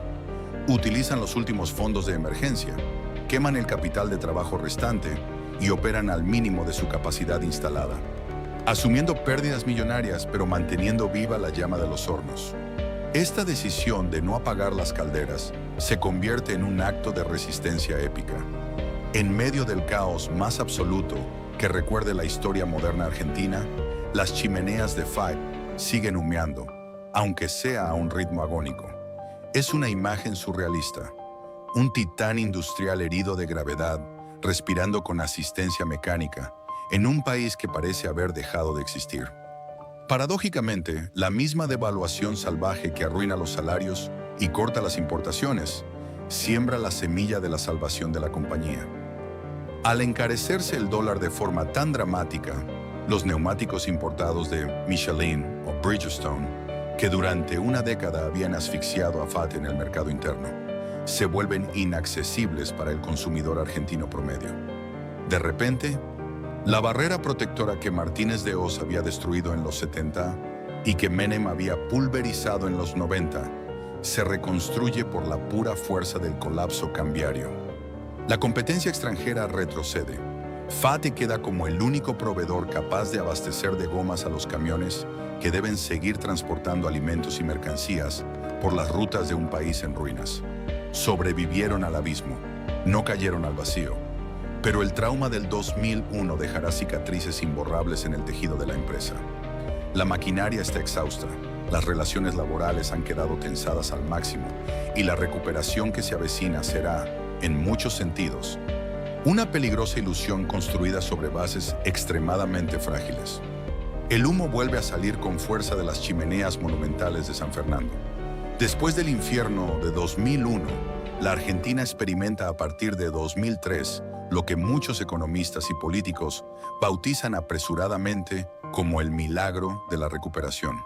Utilizan los últimos fondos de emergencia, queman el capital de trabajo restante y operan al mínimo de su capacidad instalada, asumiendo pérdidas millonarias pero manteniendo viva la llama de los hornos. Esta decisión de no apagar las calderas se convierte en un acto de resistencia épica. En medio del caos más absoluto que recuerde la historia moderna argentina, las chimeneas de Fate siguen humeando, aunque sea a un ritmo agónico. Es una imagen surrealista. Un titán industrial herido de gravedad, respirando con asistencia mecánica, en un país que parece haber dejado de existir. Paradójicamente, la misma devaluación salvaje que arruina los salarios y corta las importaciones, siembra la semilla de la salvación de la compañía. Al encarecerse el dólar de forma tan dramática, los neumáticos importados de Michelin o Bridgestone, que durante una década habían asfixiado a FATE en el mercado interno, se vuelven inaccesibles para el consumidor argentino promedio. De repente, la barrera protectora que Martínez de Hoz había destruido en los 70 y que Menem había pulverizado en los 90, se reconstruye por la pura fuerza del colapso cambiario. La competencia extranjera retrocede. FATE queda como el único proveedor capaz de abastecer de gomas a los camiones que deben seguir transportando alimentos y mercancías por las rutas de un país en ruinas. Sobrevivieron al abismo, no cayeron al vacío. Pero el trauma del 2001 dejará cicatrices imborrables en el tejido de la empresa. La maquinaria está exhausta, las relaciones laborales han quedado tensadas al máximo y la recuperación que se avecina será, en muchos sentidos, una peligrosa ilusión construida sobre bases extremadamente frágiles. El humo vuelve a salir con fuerza de las chimeneas monumentales de San Fernando. Después del infierno de 2001, la Argentina experimenta a partir de 2003 lo que muchos economistas y políticos bautizan apresuradamente como el milagro de la recuperación.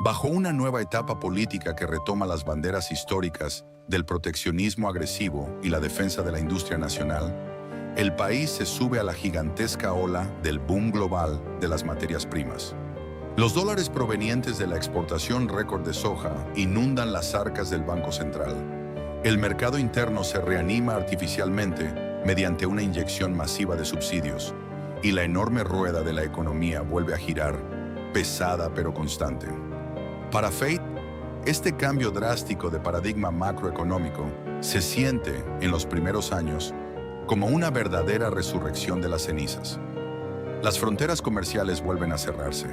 Bajo una nueva etapa política que retoma las banderas históricas del proteccionismo agresivo y la defensa de la industria nacional, el país se sube a la gigantesca ola del boom global de las materias primas. Los dólares provenientes de la exportación récord de soja inundan las arcas del Banco Central. El mercado interno se reanima artificialmente mediante una inyección masiva de subsidios, y la enorme rueda de la economía vuelve a girar, pesada pero constante. Para Fate, este cambio drástico de paradigma macroeconómico se siente, en los primeros años, como una verdadera resurrección de las cenizas. Las fronteras comerciales vuelven a cerrarse.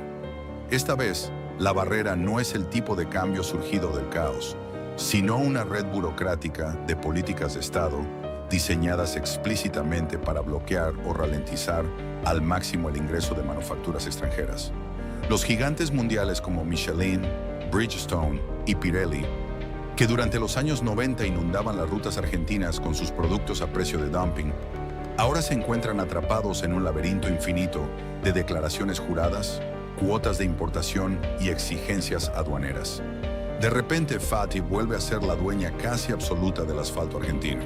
Esta vez, la barrera no es el tipo de cambio surgido del caos, sino una red burocrática de políticas de Estado diseñadas explícitamente para bloquear o ralentizar al máximo el ingreso de manufacturas extranjeras. Los gigantes mundiales como Michelin, Bridgestone y Pirelli, que durante los años 90 inundaban las rutas argentinas con sus productos a precio de dumping, ahora se encuentran atrapados en un laberinto infinito de declaraciones juradas, cuotas de importación y exigencias aduaneras. De repente, Fati vuelve a ser la dueña casi absoluta del asfalto argentino.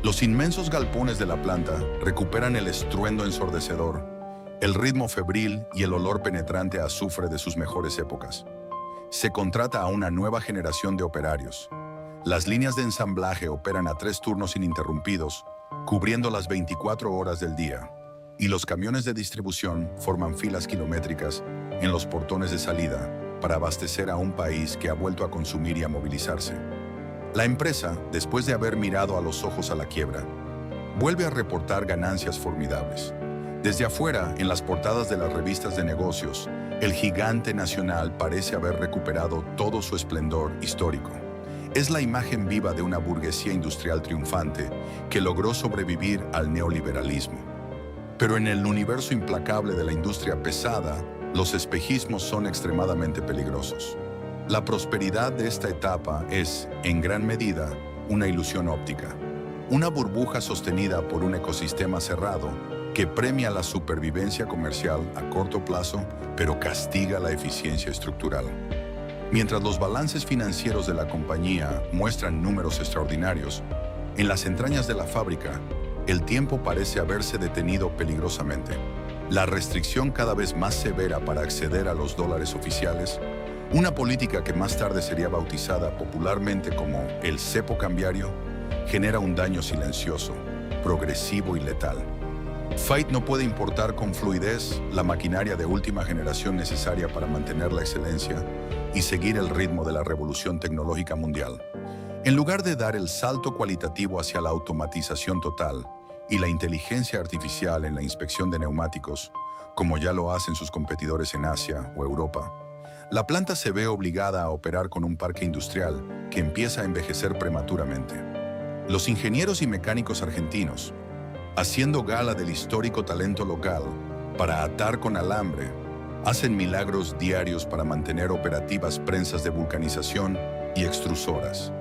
Los inmensos galpones de la planta recuperan el estruendo ensordecedor, el ritmo febril y el olor penetrante a azufre de sus mejores épocas. Se contrata a una nueva generación de operarios. Las líneas de ensamblaje operan a 3 turnos ininterrumpidos, cubriendo las 24 horas del día, y los camiones de distribución forman filas kilométricas en los portones de salida para abastecer a un país que ha vuelto a consumir y a movilizarse. La empresa, después de haber mirado a los ojos a la quiebra, vuelve a reportar ganancias formidables. Desde afuera, en las portadas de las revistas de negocios, el gigante nacional parece haber recuperado todo su esplendor histórico. Es la imagen viva de una burguesía industrial triunfante que logró sobrevivir al neoliberalismo. Pero en el universo implacable de la industria pesada, los espejismos son extremadamente peligrosos. La prosperidad de esta etapa es, en gran medida, una ilusión óptica. Una burbuja sostenida por un ecosistema cerrado que premia la supervivencia comercial a corto plazo, pero castiga la eficiencia estructural. Mientras los balances financieros de la compañía muestran números extraordinarios, en las entrañas de la fábrica, el tiempo parece haberse detenido peligrosamente. La restricción cada vez más severa para acceder a los dólares oficiales, una política que más tarde sería bautizada popularmente como el cepo cambiario, genera un daño silencioso, progresivo y letal. Fate no puede importar con fluidez la maquinaria de última generación necesaria para mantener la excelencia y seguir el ritmo de la revolución tecnológica mundial. En lugar de dar el salto cualitativo hacia la automatización total y la inteligencia artificial en la inspección de neumáticos, como ya lo hacen sus competidores en Asia o Europa, la planta se ve obligada a operar con un parque industrial que empieza a envejecer prematuramente. Los ingenieros y mecánicos argentinos, haciendo gala del histórico talento local para atar con alambre, hacen milagros diarios para mantener operativas prensas de vulcanización y extrusoras,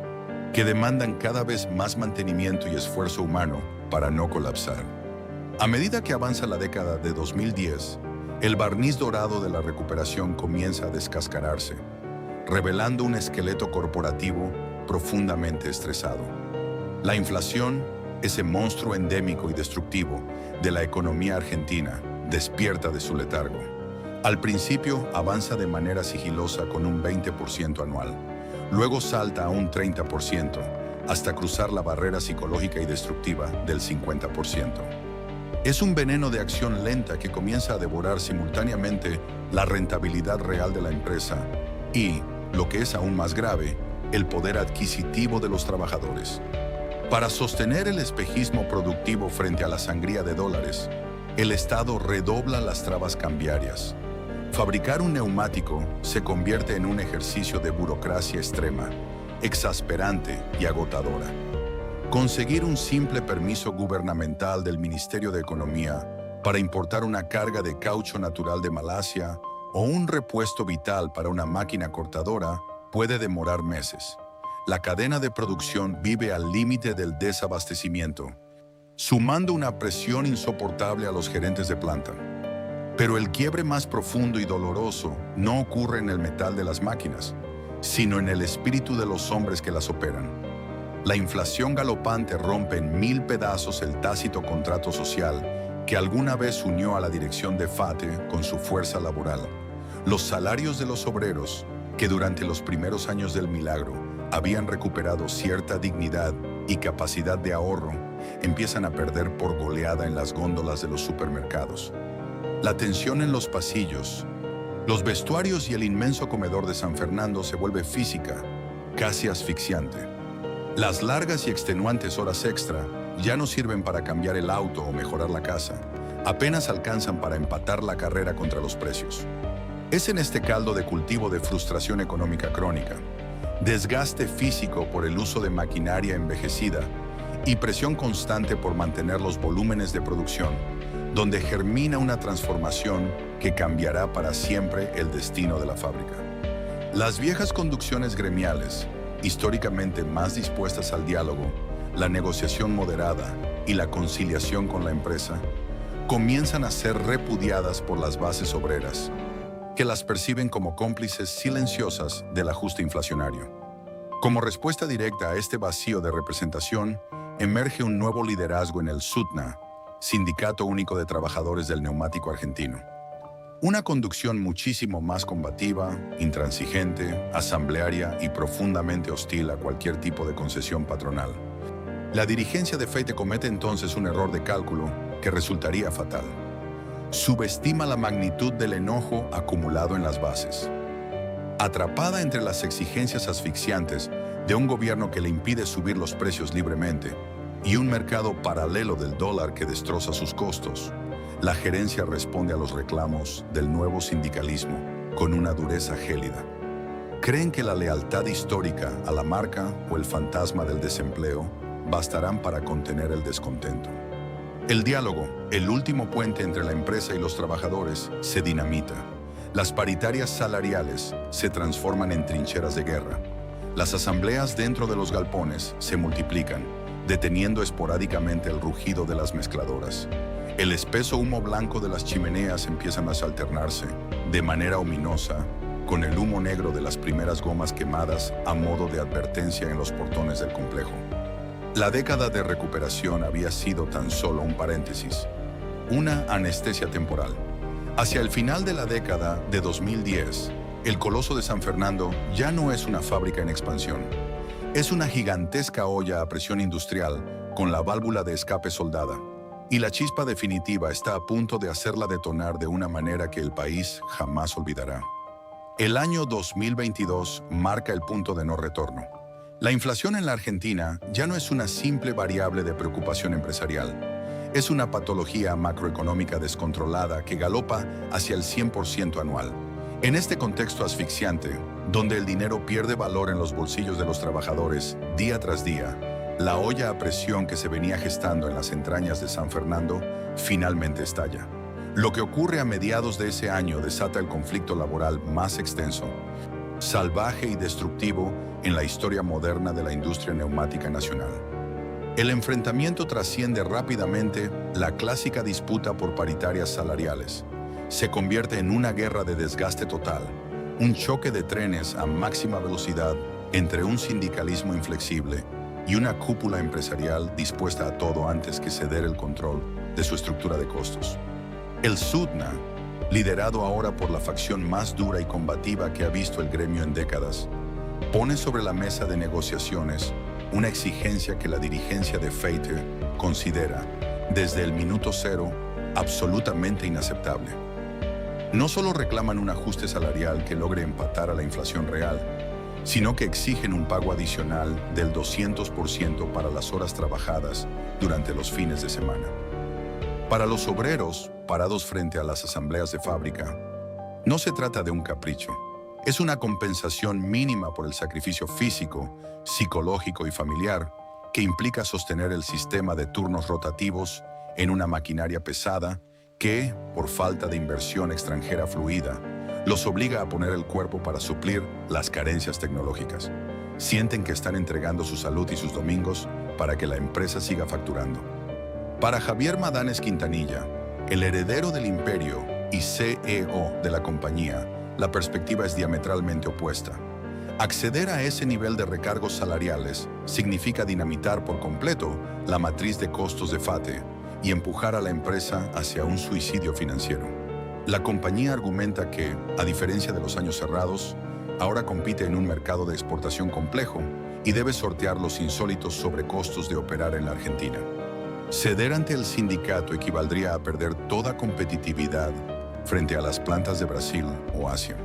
que demandan cada vez más mantenimiento y esfuerzo humano para no colapsar. A medida que avanza la década de 2010, el barniz dorado de la recuperación comienza a descascararse, revelando un esqueleto corporativo profundamente estresado. La inflación, ese monstruo endémico y destructivo de la economía argentina, despierta de su letargo. Al principio avanza de manera sigilosa con un 20% anual, luego salta a un 30%, hasta cruzar la barrera psicológica y destructiva del 50%. Es un veneno de acción lenta que comienza a devorar simultáneamente la rentabilidad real de la empresa y, lo que es aún más grave, el poder adquisitivo de los trabajadores. Para sostener el espejismo productivo frente a la sangría de dólares, el Estado redobla las trabas cambiarias. Fabricar un neumático se convierte en un ejercicio de burocracia extrema, exasperante y agotadora. Conseguir un simple permiso gubernamental del Ministerio de Economía para importar una carga de caucho natural de Malasia o un repuesto vital para una máquina cortadora puede demorar meses. La cadena de producción vive al límite del desabastecimiento, sumando una presión insoportable a los gerentes de planta. Pero el quiebre más profundo y doloroso no ocurre en el metal de las máquinas, sino en el espíritu de los hombres que las operan. La inflación galopante rompe en 1000 pedazos el tácito contrato social que alguna vez unió a la dirección de FATE con su fuerza laboral. Los salarios de los obreros, que durante los primeros años del milagro habían recuperado cierta dignidad y capacidad de ahorro, empiezan a perder por goleada en las góndolas de los supermercados. La tensión en los pasillos, los vestuarios y el inmenso comedor de San Fernando se vuelve física, casi asfixiante. Las largas y extenuantes horas extra ya no sirven para cambiar el auto o mejorar la casa, apenas alcanzan para empatar la carrera contra los precios. Es en este caldo de cultivo de frustración económica crónica, desgaste físico por el uso de maquinaria envejecida y presión constante por mantener los volúmenes de producción, donde germina una transformación que cambiará para siempre el destino de la fábrica. Las viejas conducciones gremiales, históricamente más dispuestas al diálogo, la negociación moderada y la conciliación con la empresa, comienzan a ser repudiadas por las bases obreras, que las perciben como cómplices silenciosas del ajuste inflacionario. Como respuesta directa a este vacío de representación, emerge un nuevo liderazgo en el SUTNA, Sindicato Único de Trabajadores del Neumático Argentino. Una conducción muchísimo más combativa, intransigente, asamblearia y profundamente hostil a cualquier tipo de concesión patronal. La dirigencia de FATE comete entonces un error de cálculo que resultaría fatal. Subestima la magnitud del enojo acumulado en las bases. Atrapada entre las exigencias asfixiantes de un gobierno que le impide subir los precios libremente y un mercado paralelo del dólar que destroza sus costos, la gerencia responde a los reclamos del nuevo sindicalismo con una dureza gélida. Creen que la lealtad histórica a la marca o el fantasma del desempleo bastarán para contener el descontento. El diálogo, el último puente entre la empresa y los trabajadores, se dinamita. Las paritarias salariales se transforman en trincheras de guerra. Las asambleas dentro de los galpones se multiplican, deteniendo esporádicamente el rugido de las mezcladoras. El espeso humo blanco de las chimeneas empiezan a alternarse, de manera ominosa, con el humo negro de las primeras gomas quemadas a modo de advertencia en los portones del complejo. La década de recuperación había sido tan solo un paréntesis, una anestesia temporal. Hacia el final de la década de 2010, el Coloso de San Fernando ya no es una fábrica en expansión. Es una gigantesca olla a presión industrial con la válvula de escape soldada, y la chispa definitiva está a punto de hacerla detonar de una manera que el país jamás olvidará. El año 2022 marca el punto de no retorno. La inflación en la Argentina ya no es una simple variable de preocupación empresarial. Es una patología macroeconómica descontrolada que galopa hacia el 100% anual. En este contexto asfixiante, donde el dinero pierde valor en los bolsillos de los trabajadores día tras día, la olla a presión que se venía gestando en las entrañas de San Fernando finalmente estalla. Lo que ocurre a mediados de ese año desata el conflicto laboral más extenso, salvaje y destructivo en la historia moderna de la industria neumática nacional. El enfrentamiento trasciende rápidamente la clásica disputa por paritarias salariales. Se convierte en una guerra de desgaste total, un choque de trenes a máxima velocidad entre un sindicalismo inflexible y una cúpula empresarial dispuesta a todo antes que ceder el control de su estructura de costos. El SUTNA, liderado ahora por la facción más dura y combativa que ha visto el gremio en décadas, pone sobre la mesa de negociaciones una exigencia que la dirigencia de FATE considera, desde el minuto cero, absolutamente inaceptable. No solo reclaman un ajuste salarial que logre empatar a la inflación real, sino que exigen un pago adicional del 200% para las horas trabajadas durante los fines de semana. Para los obreros, parados frente a las asambleas de fábrica, no se trata de un capricho. Es una compensación mínima por el sacrificio físico, psicológico y familiar que implica sostener el sistema de turnos rotativos en una maquinaria pesada que, por falta de inversión extranjera fluida, Los obliga a poner el cuerpo para suplir las carencias tecnológicas. Sienten que están entregando su salud y sus domingos para que la empresa siga facturando. Para Javier Madanes Quintanilla, el heredero del imperio y CEO de la compañía, la perspectiva es diametralmente opuesta. Acceder a ese nivel de recargos salariales significa dinamitar por completo la matriz de costos de FATE y empujar a la empresa hacia un suicidio financiero. La compañía argumenta que, a diferencia de los años cerrados, ahora compite en un mercado de exportación complejo y debe sortear los insólitos sobrecostos de operar en la Argentina. Ceder ante el sindicato equivaldría a perder toda competitividad frente a las plantas de Brasil o Asia.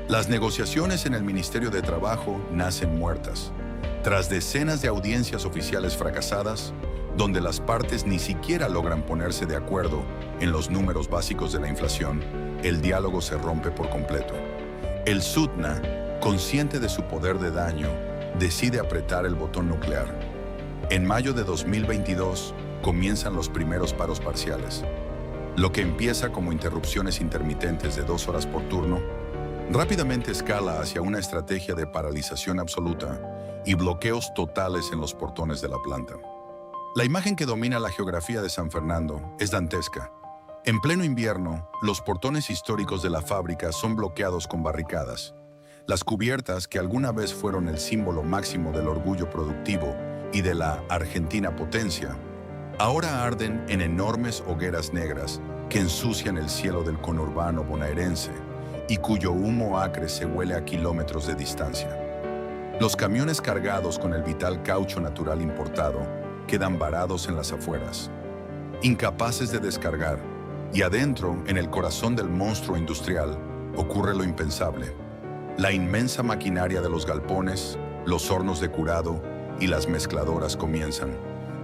Las negociaciones en el Ministerio de Trabajo nacen muertas, tras decenas de audiencias oficiales fracasadas, donde las partes ni siquiera logran ponerse de acuerdo en los números básicos de la inflación. El diálogo se rompe por completo. El SUTNA, consciente de su poder de daño, decide apretar el botón nuclear. En mayo de 2022, comienzan los primeros paros parciales. Lo que empieza como interrupciones intermitentes de 2 horas por turno, rápidamente escala hacia una estrategia de paralización absoluta y bloqueos totales en los portones de la planta. La imagen que domina la geografía de San Fernando es dantesca. En pleno invierno, los portones históricos de la fábrica son bloqueados con barricadas. Las cubiertas, que alguna vez fueron el símbolo máximo del orgullo productivo y de la Argentina potencia, ahora arden en enormes hogueras negras que ensucian el cielo del conurbano bonaerense y cuyo humo acre se huele a kilómetros de distancia. Los camiones cargados con el vital caucho natural importado quedan varados en las afueras, incapaces de descargar, y adentro, en el corazón del monstruo industrial, ocurre lo impensable. La inmensa maquinaria de los galpones, los hornos de curado y las mezcladoras comienzan,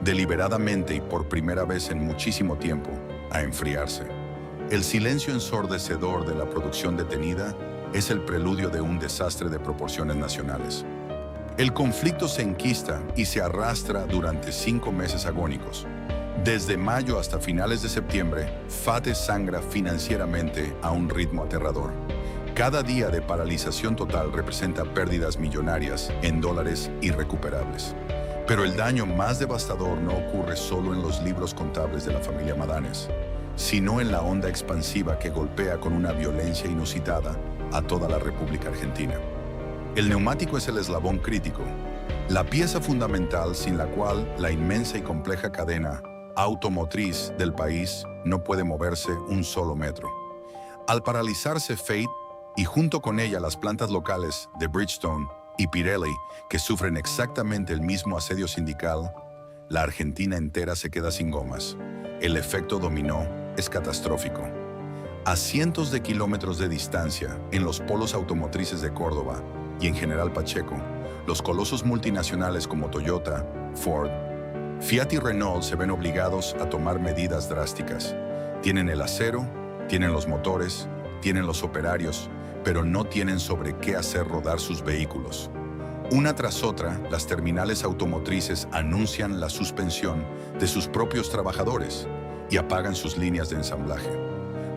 deliberadamente y por primera vez en muchísimo tiempo, a enfriarse. El silencio ensordecedor de la producción detenida es el preludio de un desastre de proporciones nacionales. El conflicto se enquista y se arrastra durante 5 meses agónicos. Desde mayo hasta finales de septiembre, FATE sangra financieramente a un ritmo aterrador. Cada día de paralización total representa pérdidas millonarias en dólares irrecuperables. Pero el daño más devastador no ocurre solo en los libros contables de la familia Madanes, sino en la onda expansiva que golpea con una violencia inusitada a toda la República Argentina. El neumático es el eslabón crítico, la pieza fundamental sin la cual la inmensa y compleja cadena automotriz del país no puede moverse un solo metro. Al paralizarse Fate y junto con ella las plantas locales de Bridgestone y Pirelli, que sufren exactamente el mismo asedio sindical, la Argentina entera se queda sin gomas. El efecto dominó es catastrófico. A cientos de kilómetros de distancia, en los polos automotrices de Córdoba y en General Pacheco, los colosos multinacionales como Toyota, Ford, Fiat y Renault se ven obligados a tomar medidas drásticas. Tienen el acero, tienen los motores, tienen los operarios, pero no tienen sobre qué hacer rodar sus vehículos. Una tras otra, las terminales automotrices anuncian la suspensión de sus propios trabajadores y apagan sus líneas de ensamblaje.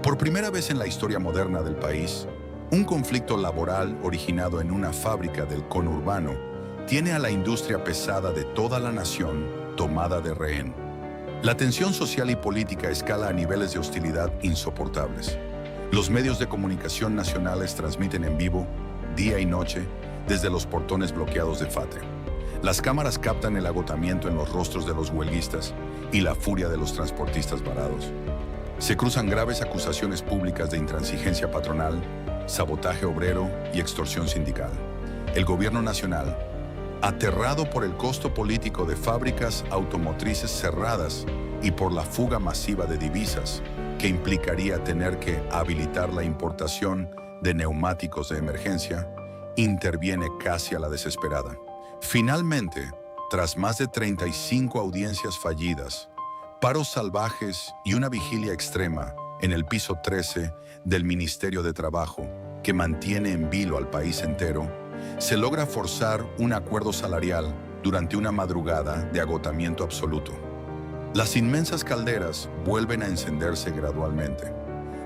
Por primera vez en la historia moderna del país, un conflicto laboral originado en una fábrica del conurbano tiene a la industria pesada de toda la nación tomada de rehén. La tensión social y política escala a niveles de hostilidad insoportables. Los medios de comunicación nacionales transmiten en vivo, día y noche, desde los portones bloqueados de FATE. Las cámaras captan el agotamiento en los rostros de los huelguistas y la furia de los transportistas varados. Se cruzan graves acusaciones públicas de intransigencia patronal, sabotaje obrero y extorsión sindical. El gobierno nacional, aterrado por el costo político de fábricas automotrices cerradas y por la fuga masiva de divisas, que implicaría tener que habilitar la importación de neumáticos de emergencia, interviene casi a la desesperada. Finalmente, tras más de 35 audiencias fallidas, paros salvajes y una vigilia extrema en el piso 13 del Ministerio de Trabajo, que mantiene en vilo al país entero, se logra forzar un acuerdo salarial durante una madrugada de agotamiento absoluto. Las inmensas calderas vuelven a encenderse gradualmente.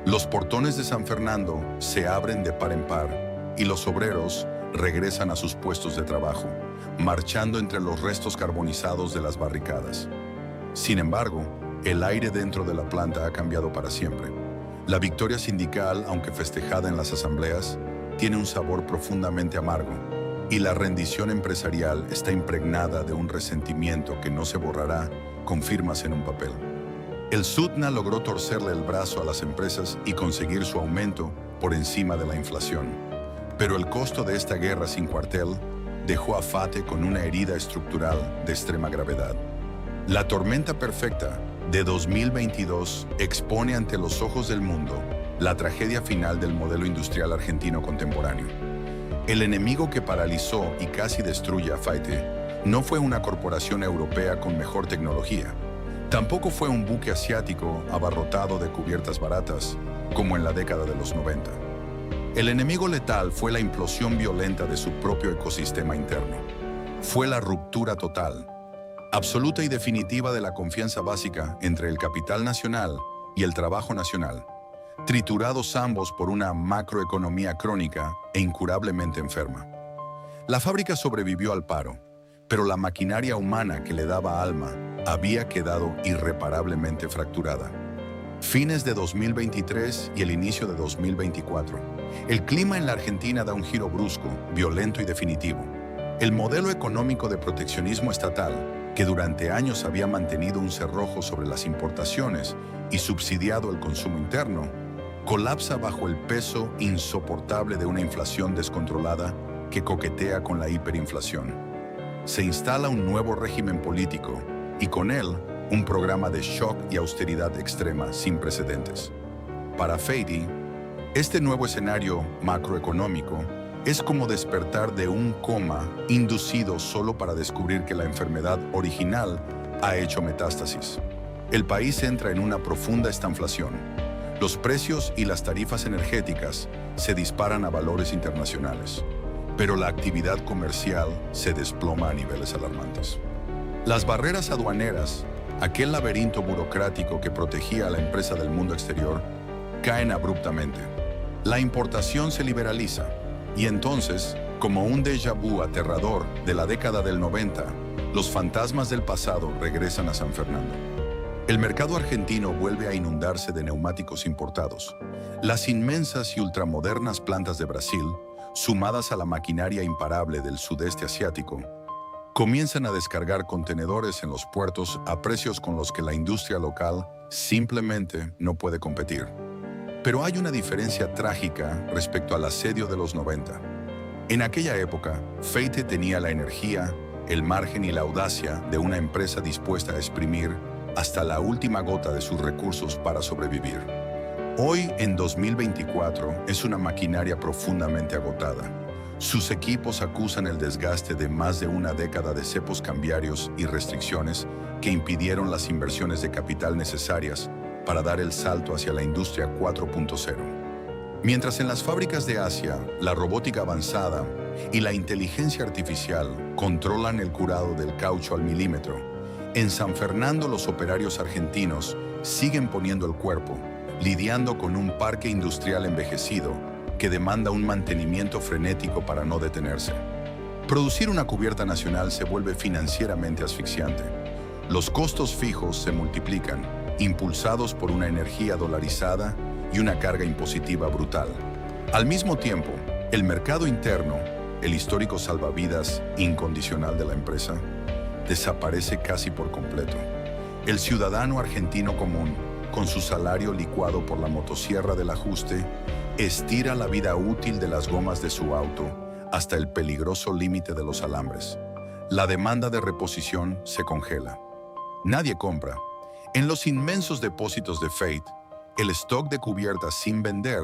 Los portones de San Fernando se abren de par en par y los obreros regresan a sus puestos de trabajo, marchando entre los restos carbonizados de las barricadas. Sin embargo, el aire dentro de la planta ha cambiado para siempre. La victoria sindical, aunque festejada en las asambleas, tiene un sabor profundamente amargo, y la rendición empresarial está impregnada de un resentimiento que no se borrará con firmas en un papel. El SUTNA logró torcerle el brazo a las empresas y conseguir su aumento por encima de la inflación. Pero el costo de esta guerra sin cuartel dejó a FATE con una herida estructural de extrema gravedad. La tormenta perfecta de 2022 expone ante los ojos del mundo la tragedia final del modelo industrial argentino contemporáneo. El enemigo que paralizó y casi destruye a FATE no fue una corporación europea con mejor tecnología. Tampoco fue un buque asiático abarrotado de cubiertas baratas, como en la década de los 90. El enemigo letal fue la implosión violenta de su propio ecosistema interno. Fue la ruptura total, absoluta y definitiva de la confianza básica entre el capital nacional y el trabajo nacional, triturados ambos por una macroeconomía crónica e incurablemente enferma. La fábrica sobrevivió al paro, pero la maquinaria humana que le daba alma había quedado irreparablemente fracturada. Fines de 2023 y el inicio de 2024. El clima en la Argentina da un giro brusco, violento y definitivo. El modelo económico de proteccionismo estatal, que durante años había mantenido un cerrojo sobre las importaciones y subsidiado el consumo interno, colapsa bajo el peso insoportable de una inflación descontrolada que coquetea con la hiperinflación. Se instala un nuevo régimen político y con él un programa de shock y austeridad extrema sin precedentes. Para FATE, este nuevo escenario macroeconómico es como despertar de un coma inducido solo para descubrir que la enfermedad original ha hecho metástasis. El país entra en una profunda estanflación. Los precios y las tarifas energéticas se disparan a valores internacionales, pero la actividad comercial se desploma a niveles alarmantes. Las barreras aduaneras, aquel laberinto burocrático que protegía a la empresa del mundo exterior, caen abruptamente. La importación se liberaliza y entonces, como un déjà vu aterrador de la década del 90, los fantasmas del pasado regresan a San Fernando. El mercado argentino vuelve a inundarse de neumáticos importados. Las inmensas y ultramodernas plantas de Brasil, sumadas a la maquinaria imparable del sudeste asiático, comienzan a descargar contenedores en los puertos a precios con los que la industria local simplemente no puede competir. Pero hay una diferencia trágica respecto al asedio de los 90. En aquella época, FATE tenía la energía, el margen y la audacia de una empresa dispuesta a exprimir hasta la última gota de sus recursos para sobrevivir. Hoy, en 2024, es una maquinaria profundamente agotada. Sus equipos acusan el desgaste de más de una década de cepos cambiarios y restricciones que impidieron las inversiones de capital necesarias para dar el salto hacia la industria 4.0. Mientras en las fábricas de Asia, la robótica avanzada y la inteligencia artificial controlan el curado del caucho al milímetro, en San Fernando los operarios argentinos siguen poniendo el cuerpo, lidiando con un parque industrial envejecido que demanda un mantenimiento frenético para no detenerse. Producir una cubierta nacional se vuelve financieramente asfixiante. Los costos fijos se multiplican, impulsados por una energía dolarizada y una carga impositiva brutal. Al mismo tiempo, el mercado interno, el histórico salvavidas incondicional de la empresa, desaparece casi por completo. El ciudadano argentino común, con su salario licuado por la motosierra del ajuste, estira la vida útil de las gomas de su auto hasta el peligroso límite de los alambres. La demanda de reposición se congela. Nadie compra. En los inmensos depósitos de FATE, el stock de cubiertas sin vender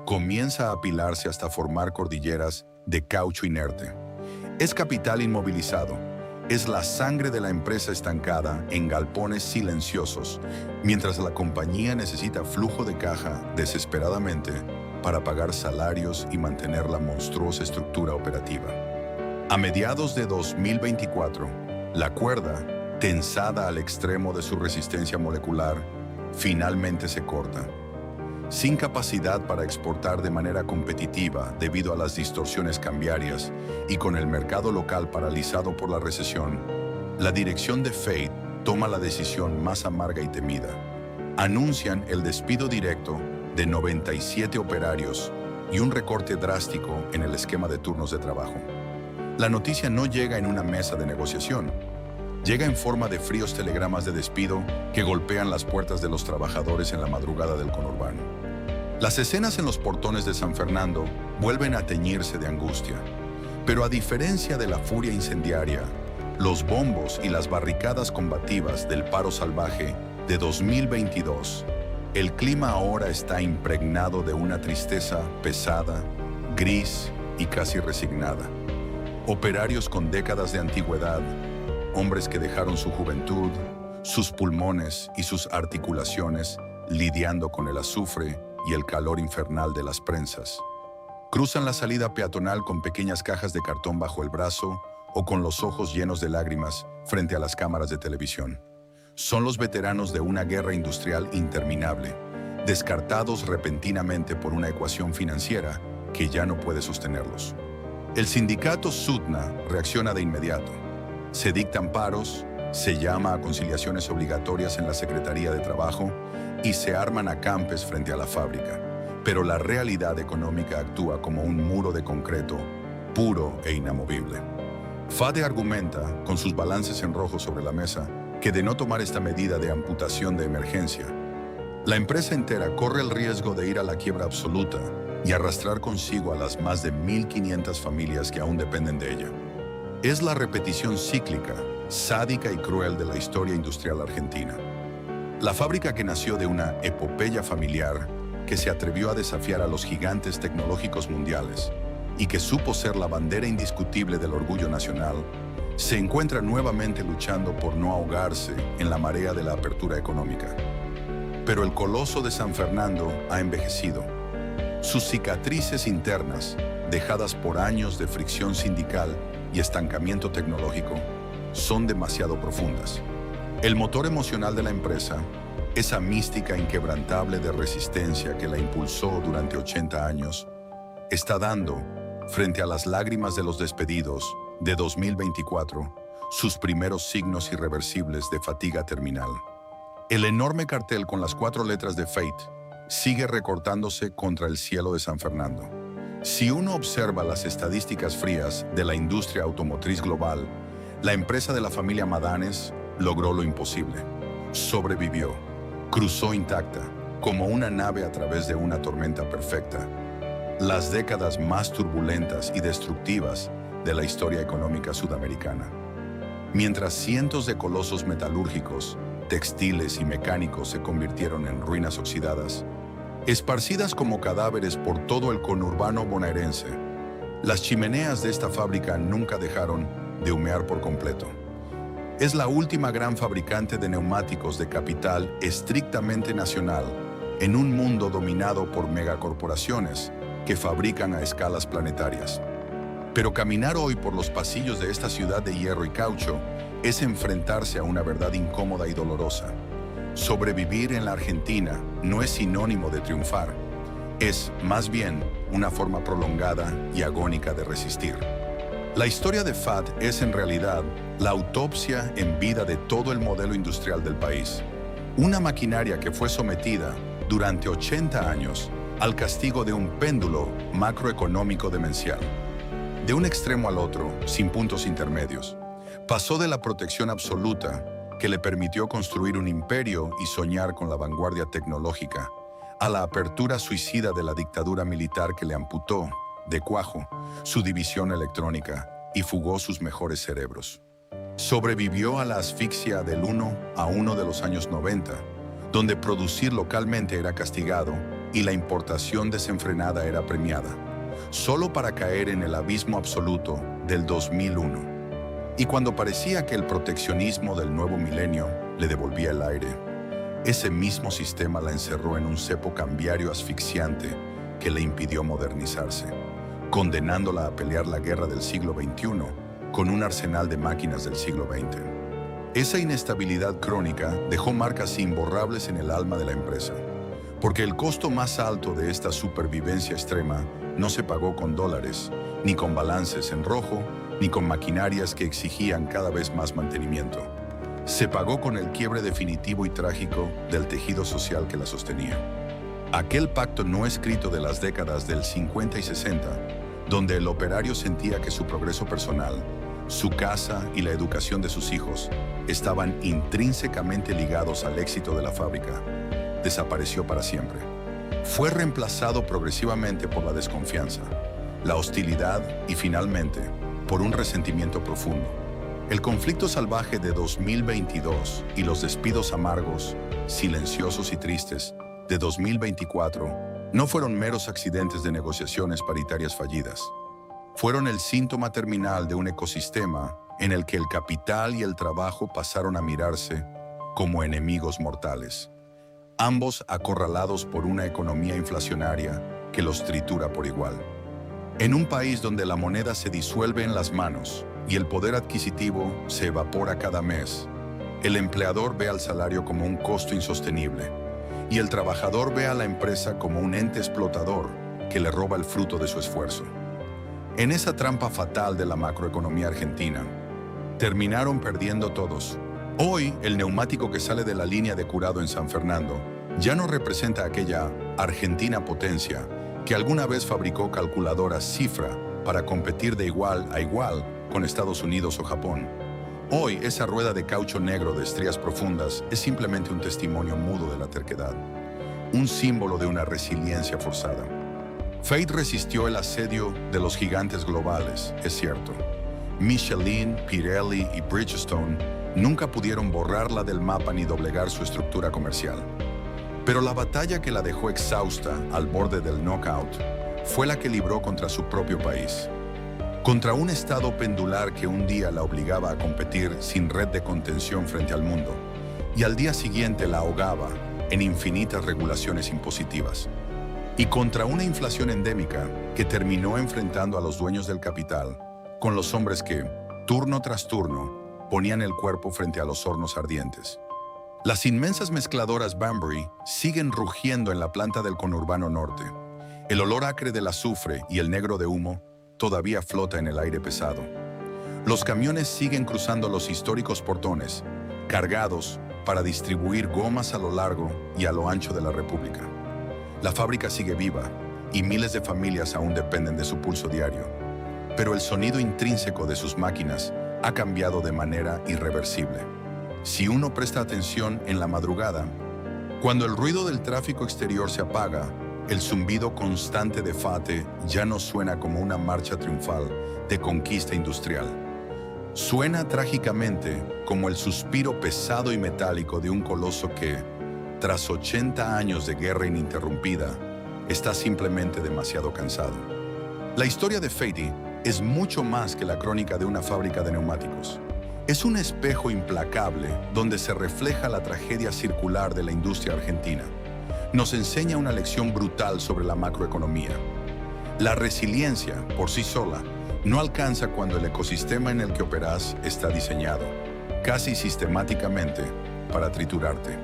comienza a apilarse hasta formar cordilleras de caucho inerte. Es capital inmovilizado. Es la sangre de la empresa estancada en galpones silenciosos, mientras la compañía necesita flujo de caja desesperadamente para pagar salarios y mantener la monstruosa estructura operativa. A mediados de 2024, la cuerda, tensada al extremo de su resistencia molecular, finalmente se corta. sin capacidad para exportar de manera competitiva debido a las distorsiones cambiarias y con el mercado local paralizado por la recesión, la dirección de Fate toma la decisión más amarga y temida. Anuncian el despido directo de 97 operarios y un recorte drástico en el esquema de turnos de trabajo. La noticia no llega en una mesa de negociación. Llega en forma de fríos telegramas de despido que golpean las puertas de los trabajadores en la madrugada del conurbano. Las escenas en los portones de San Fernando vuelven a teñirse de angustia, pero a diferencia de la furia incendiaria, los bombos y las barricadas combativas del paro salvaje de 2022, el clima ahora está impregnado de una tristeza pesada, gris y casi resignada. Operarios con décadas de antigüedad, hombres que dejaron su juventud, sus pulmones y sus articulaciones lidiando con el azufre y el calor infernal de las prensas. Cruzan la salida peatonal con pequeñas cajas de cartón bajo el brazo o con los ojos llenos de lágrimas frente a las cámaras de televisión. Son los veteranos de una guerra industrial interminable, descartados repentinamente por una ecuación financiera que ya no puede sostenerlos. El sindicato SUTNA reacciona de inmediato. Se dictan paros, se llama a conciliaciones obligatorias en la Secretaría de Trabajo y se arman acampes frente a la fábrica. Pero la realidad económica actúa como un muro de concreto, puro e inamovible. FADE argumenta, con sus balances en rojo sobre la mesa, que de no tomar esta medida de amputación de emergencia, la empresa entera corre el riesgo de ir a la quiebra absoluta y arrastrar consigo a las más de 1.500 familias que aún dependen de ella. Es la repetición cíclica, sádica y cruel de la historia industrial argentina. La fábrica que nació de una epopeya familiar que se atrevió a desafiar a los gigantes tecnológicos mundiales y que supo ser la bandera indiscutible del orgullo nacional, se encuentra nuevamente luchando por no ahogarse en la marea de la apertura económica. Pero el coloso de San Fernando ha envejecido. Sus cicatrices internas, dejadas por años de fricción sindical y estancamiento tecnológico, son demasiado profundas. El motor emocional de la empresa, esa mística inquebrantable de resistencia que la impulsó durante 80 años, está dando, frente a las lágrimas de los despedidos de 2024, sus primeros signos irreversibles de fatiga terminal. El enorme cartel con las 4 letras de Fate sigue recortándose contra el cielo de San Fernando. Si uno observa las estadísticas frías de la industria automotriz global, la empresa de la familia Madanes logró lo imposible. Sobrevivió, cruzó intacta, como una nave a través de una tormenta perfecta, las décadas más turbulentas y destructivas de la historia económica sudamericana. Mientras cientos de colosos metalúrgicos, textiles y mecánicos se convirtieron en ruinas oxidadas, esparcidas como cadáveres por todo el conurbano bonaerense, las chimeneas de esta fábrica nunca dejaron de humear por completo. Es la última gran fabricante de neumáticos de capital estrictamente nacional en un mundo dominado por megacorporaciones que fabrican a escalas planetarias. Pero caminar hoy por los pasillos de esta ciudad de hierro y caucho es enfrentarse a una verdad incómoda y dolorosa. Sobrevivir en la Argentina no es sinónimo de triunfar, es, más bien, una forma prolongada y agónica de resistir. La historia de FAT es, en realidad, la autopsia en vida de todo el modelo industrial del país. Una maquinaria que fue sometida, durante 80 años, al castigo de un péndulo macroeconómico demencial. De un extremo al otro, sin puntos intermedios, pasó de la protección absoluta, que le permitió construir un imperio y soñar con la vanguardia tecnológica, a la apertura suicida de la dictadura militar que le amputó, de cuajo, su división electrónica y fugó sus mejores cerebros. Sobrevivió a la asfixia del 1 a 1 de los años 90, donde producir localmente era castigado y la importación desenfrenada era premiada, solo para caer en el abismo absoluto del 2001. Y cuando parecía que el proteccionismo del nuevo milenio le devolvía el aire, ese mismo sistema la encerró en un cepo cambiario asfixiante que le impidió modernizarse, condenándola a pelear la guerra del siglo XXI con un arsenal de máquinas del siglo XX. Esa inestabilidad crónica dejó marcas imborrables en el alma de la empresa. Porque el costo más alto de esta supervivencia extrema no se pagó con dólares, ni con balances en rojo, ni con maquinarias que exigían cada vez más mantenimiento. Se pagó con el quiebre definitivo y trágico del tejido social que la sostenía. Aquel pacto no escrito de las décadas del 50 y 60, donde el operario sentía que su progreso personal, su casa y la educación de sus hijos estaban intrínsecamente ligados al éxito de la fábrica, desapareció para siempre. Fue reemplazado progresivamente por la desconfianza, la hostilidad y finalmente por un resentimiento profundo. El conflicto salvaje de 2022 y los despidos amargos, silenciosos y tristes de 2024 no fueron meros accidentes de negociaciones paritarias fallidas. Fueron el síntoma terminal de un ecosistema en el que el capital y el trabajo pasaron a mirarse como enemigos mortales, ambos acorralados por una economía inflacionaria que los tritura por igual. En un país donde la moneda se disuelve en las manos y el poder adquisitivo se evapora cada mes, el empleador ve al salario como un costo insostenible y el trabajador ve a la empresa como un ente explotador que le roba el fruto de su esfuerzo. En esa trampa fatal de la macroeconomía argentina, terminaron perdiendo todos. Hoy, el neumático que sale de la línea de Curado en San Fernando ya no representa aquella Argentina potencia que alguna vez fabricó calculadoras cifra para competir de igual a igual con Estados Unidos o Japón. Hoy, esa rueda de caucho negro de estrías profundas es simplemente un testimonio mudo de la terquedad, un símbolo de una resiliencia forzada. Fate resistió el asedio de los gigantes globales, es cierto. Michelin, Pirelli y Bridgestone nunca pudieron borrarla del mapa ni doblegar su estructura comercial. Pero la batalla que la dejó exhausta al borde del knockout fue la que libró contra su propio país. Contra un estado pendular que un día la obligaba a competir sin red de contención frente al mundo y al día siguiente la ahogaba en infinitas regulaciones impositivas. Y contra una inflación endémica que terminó enfrentando a los dueños del capital con los hombres que, turno tras turno, ponían el cuerpo frente a los hornos ardientes. Las inmensas mezcladoras Banbury siguen rugiendo en la planta del conurbano norte. El olor acre del azufre y el negro de humo todavía flota en el aire pesado. Los camiones siguen cruzando los históricos portones, cargados para distribuir gomas a lo largo y a lo ancho de la República. La fábrica sigue viva y miles de familias aún dependen de su pulso diario. Pero el sonido intrínseco de sus máquinas ha cambiado de manera irreversible. Si uno presta atención en la madrugada, cuando el ruido del tráfico exterior se apaga, el zumbido constante de FATE ya no suena como una marcha triunfal de conquista industrial. Suena trágicamente como el suspiro pesado y metálico de un coloso que, tras 80 años de guerra ininterrumpida, está simplemente demasiado cansado. La historia de Fate es mucho más que la crónica de una fábrica de neumáticos. Es un espejo implacable donde se refleja la tragedia circular de la industria argentina. Nos enseña una lección brutal sobre la macroeconomía. La resiliencia, por sí sola, no alcanza cuando el ecosistema en el que operas está diseñado, casi sistemáticamente, para triturarte.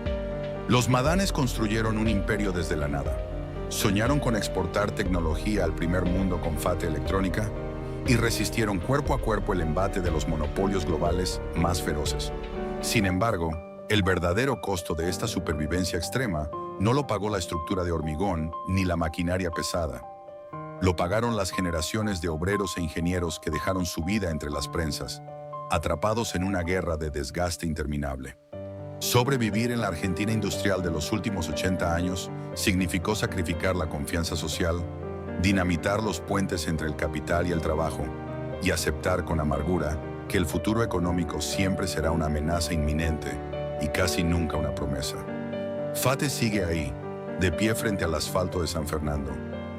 Los Madanes construyeron un imperio desde la nada. Soñaron con exportar tecnología al primer mundo con FATE electrónica y resistieron cuerpo a cuerpo el embate de los monopolios globales más feroces. Sin embargo, el verdadero costo de esta supervivencia extrema no lo pagó la estructura de hormigón ni la maquinaria pesada. Lo pagaron las generaciones de obreros e ingenieros que dejaron su vida entre las prensas, atrapados en una guerra de desgaste interminable. Sobrevivir en la Argentina industrial de los últimos 80 años significó sacrificar la confianza social, dinamitar los puentes entre el capital y el trabajo y aceptar con amargura que el futuro económico siempre será una amenaza inminente y casi nunca una promesa. FATE sigue ahí, de pie frente al asfalto de San Fernando,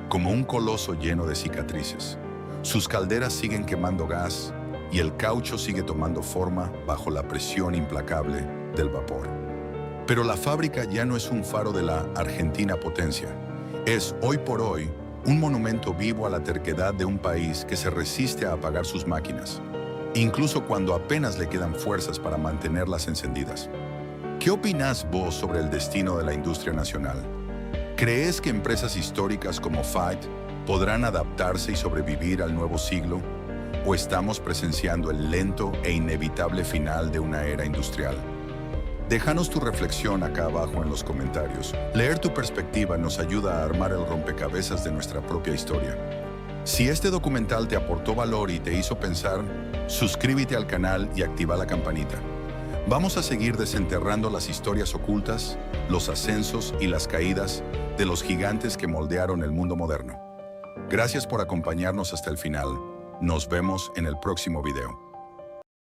como un coloso lleno de cicatrices. Sus calderas siguen quemando gas y el caucho sigue tomando forma bajo la presión implacable del vapor. Pero la fábrica ya no es un faro de la Argentina potencia. Es, hoy por hoy, un monumento vivo a la terquedad de un país que se resiste a apagar sus máquinas, incluso cuando apenas le quedan fuerzas para mantenerlas encendidas. ¿Qué opinás vos sobre el destino de la industria nacional? ¿Crees que empresas históricas como Fight podrán adaptarse y sobrevivir al nuevo siglo? ¿O estamos presenciando el lento e inevitable final de una era industrial? Déjanos tu reflexión acá abajo en los comentarios. Leer tu perspectiva nos ayuda a armar el rompecabezas de nuestra propia historia. Si este documental te aportó valor y te hizo pensar, suscríbete al canal y activa la campanita. Vamos a seguir desenterrando las historias ocultas, los ascensos y las caídas de los gigantes que moldearon el mundo moderno. Gracias por acompañarnos hasta el final. Nos vemos en el próximo video.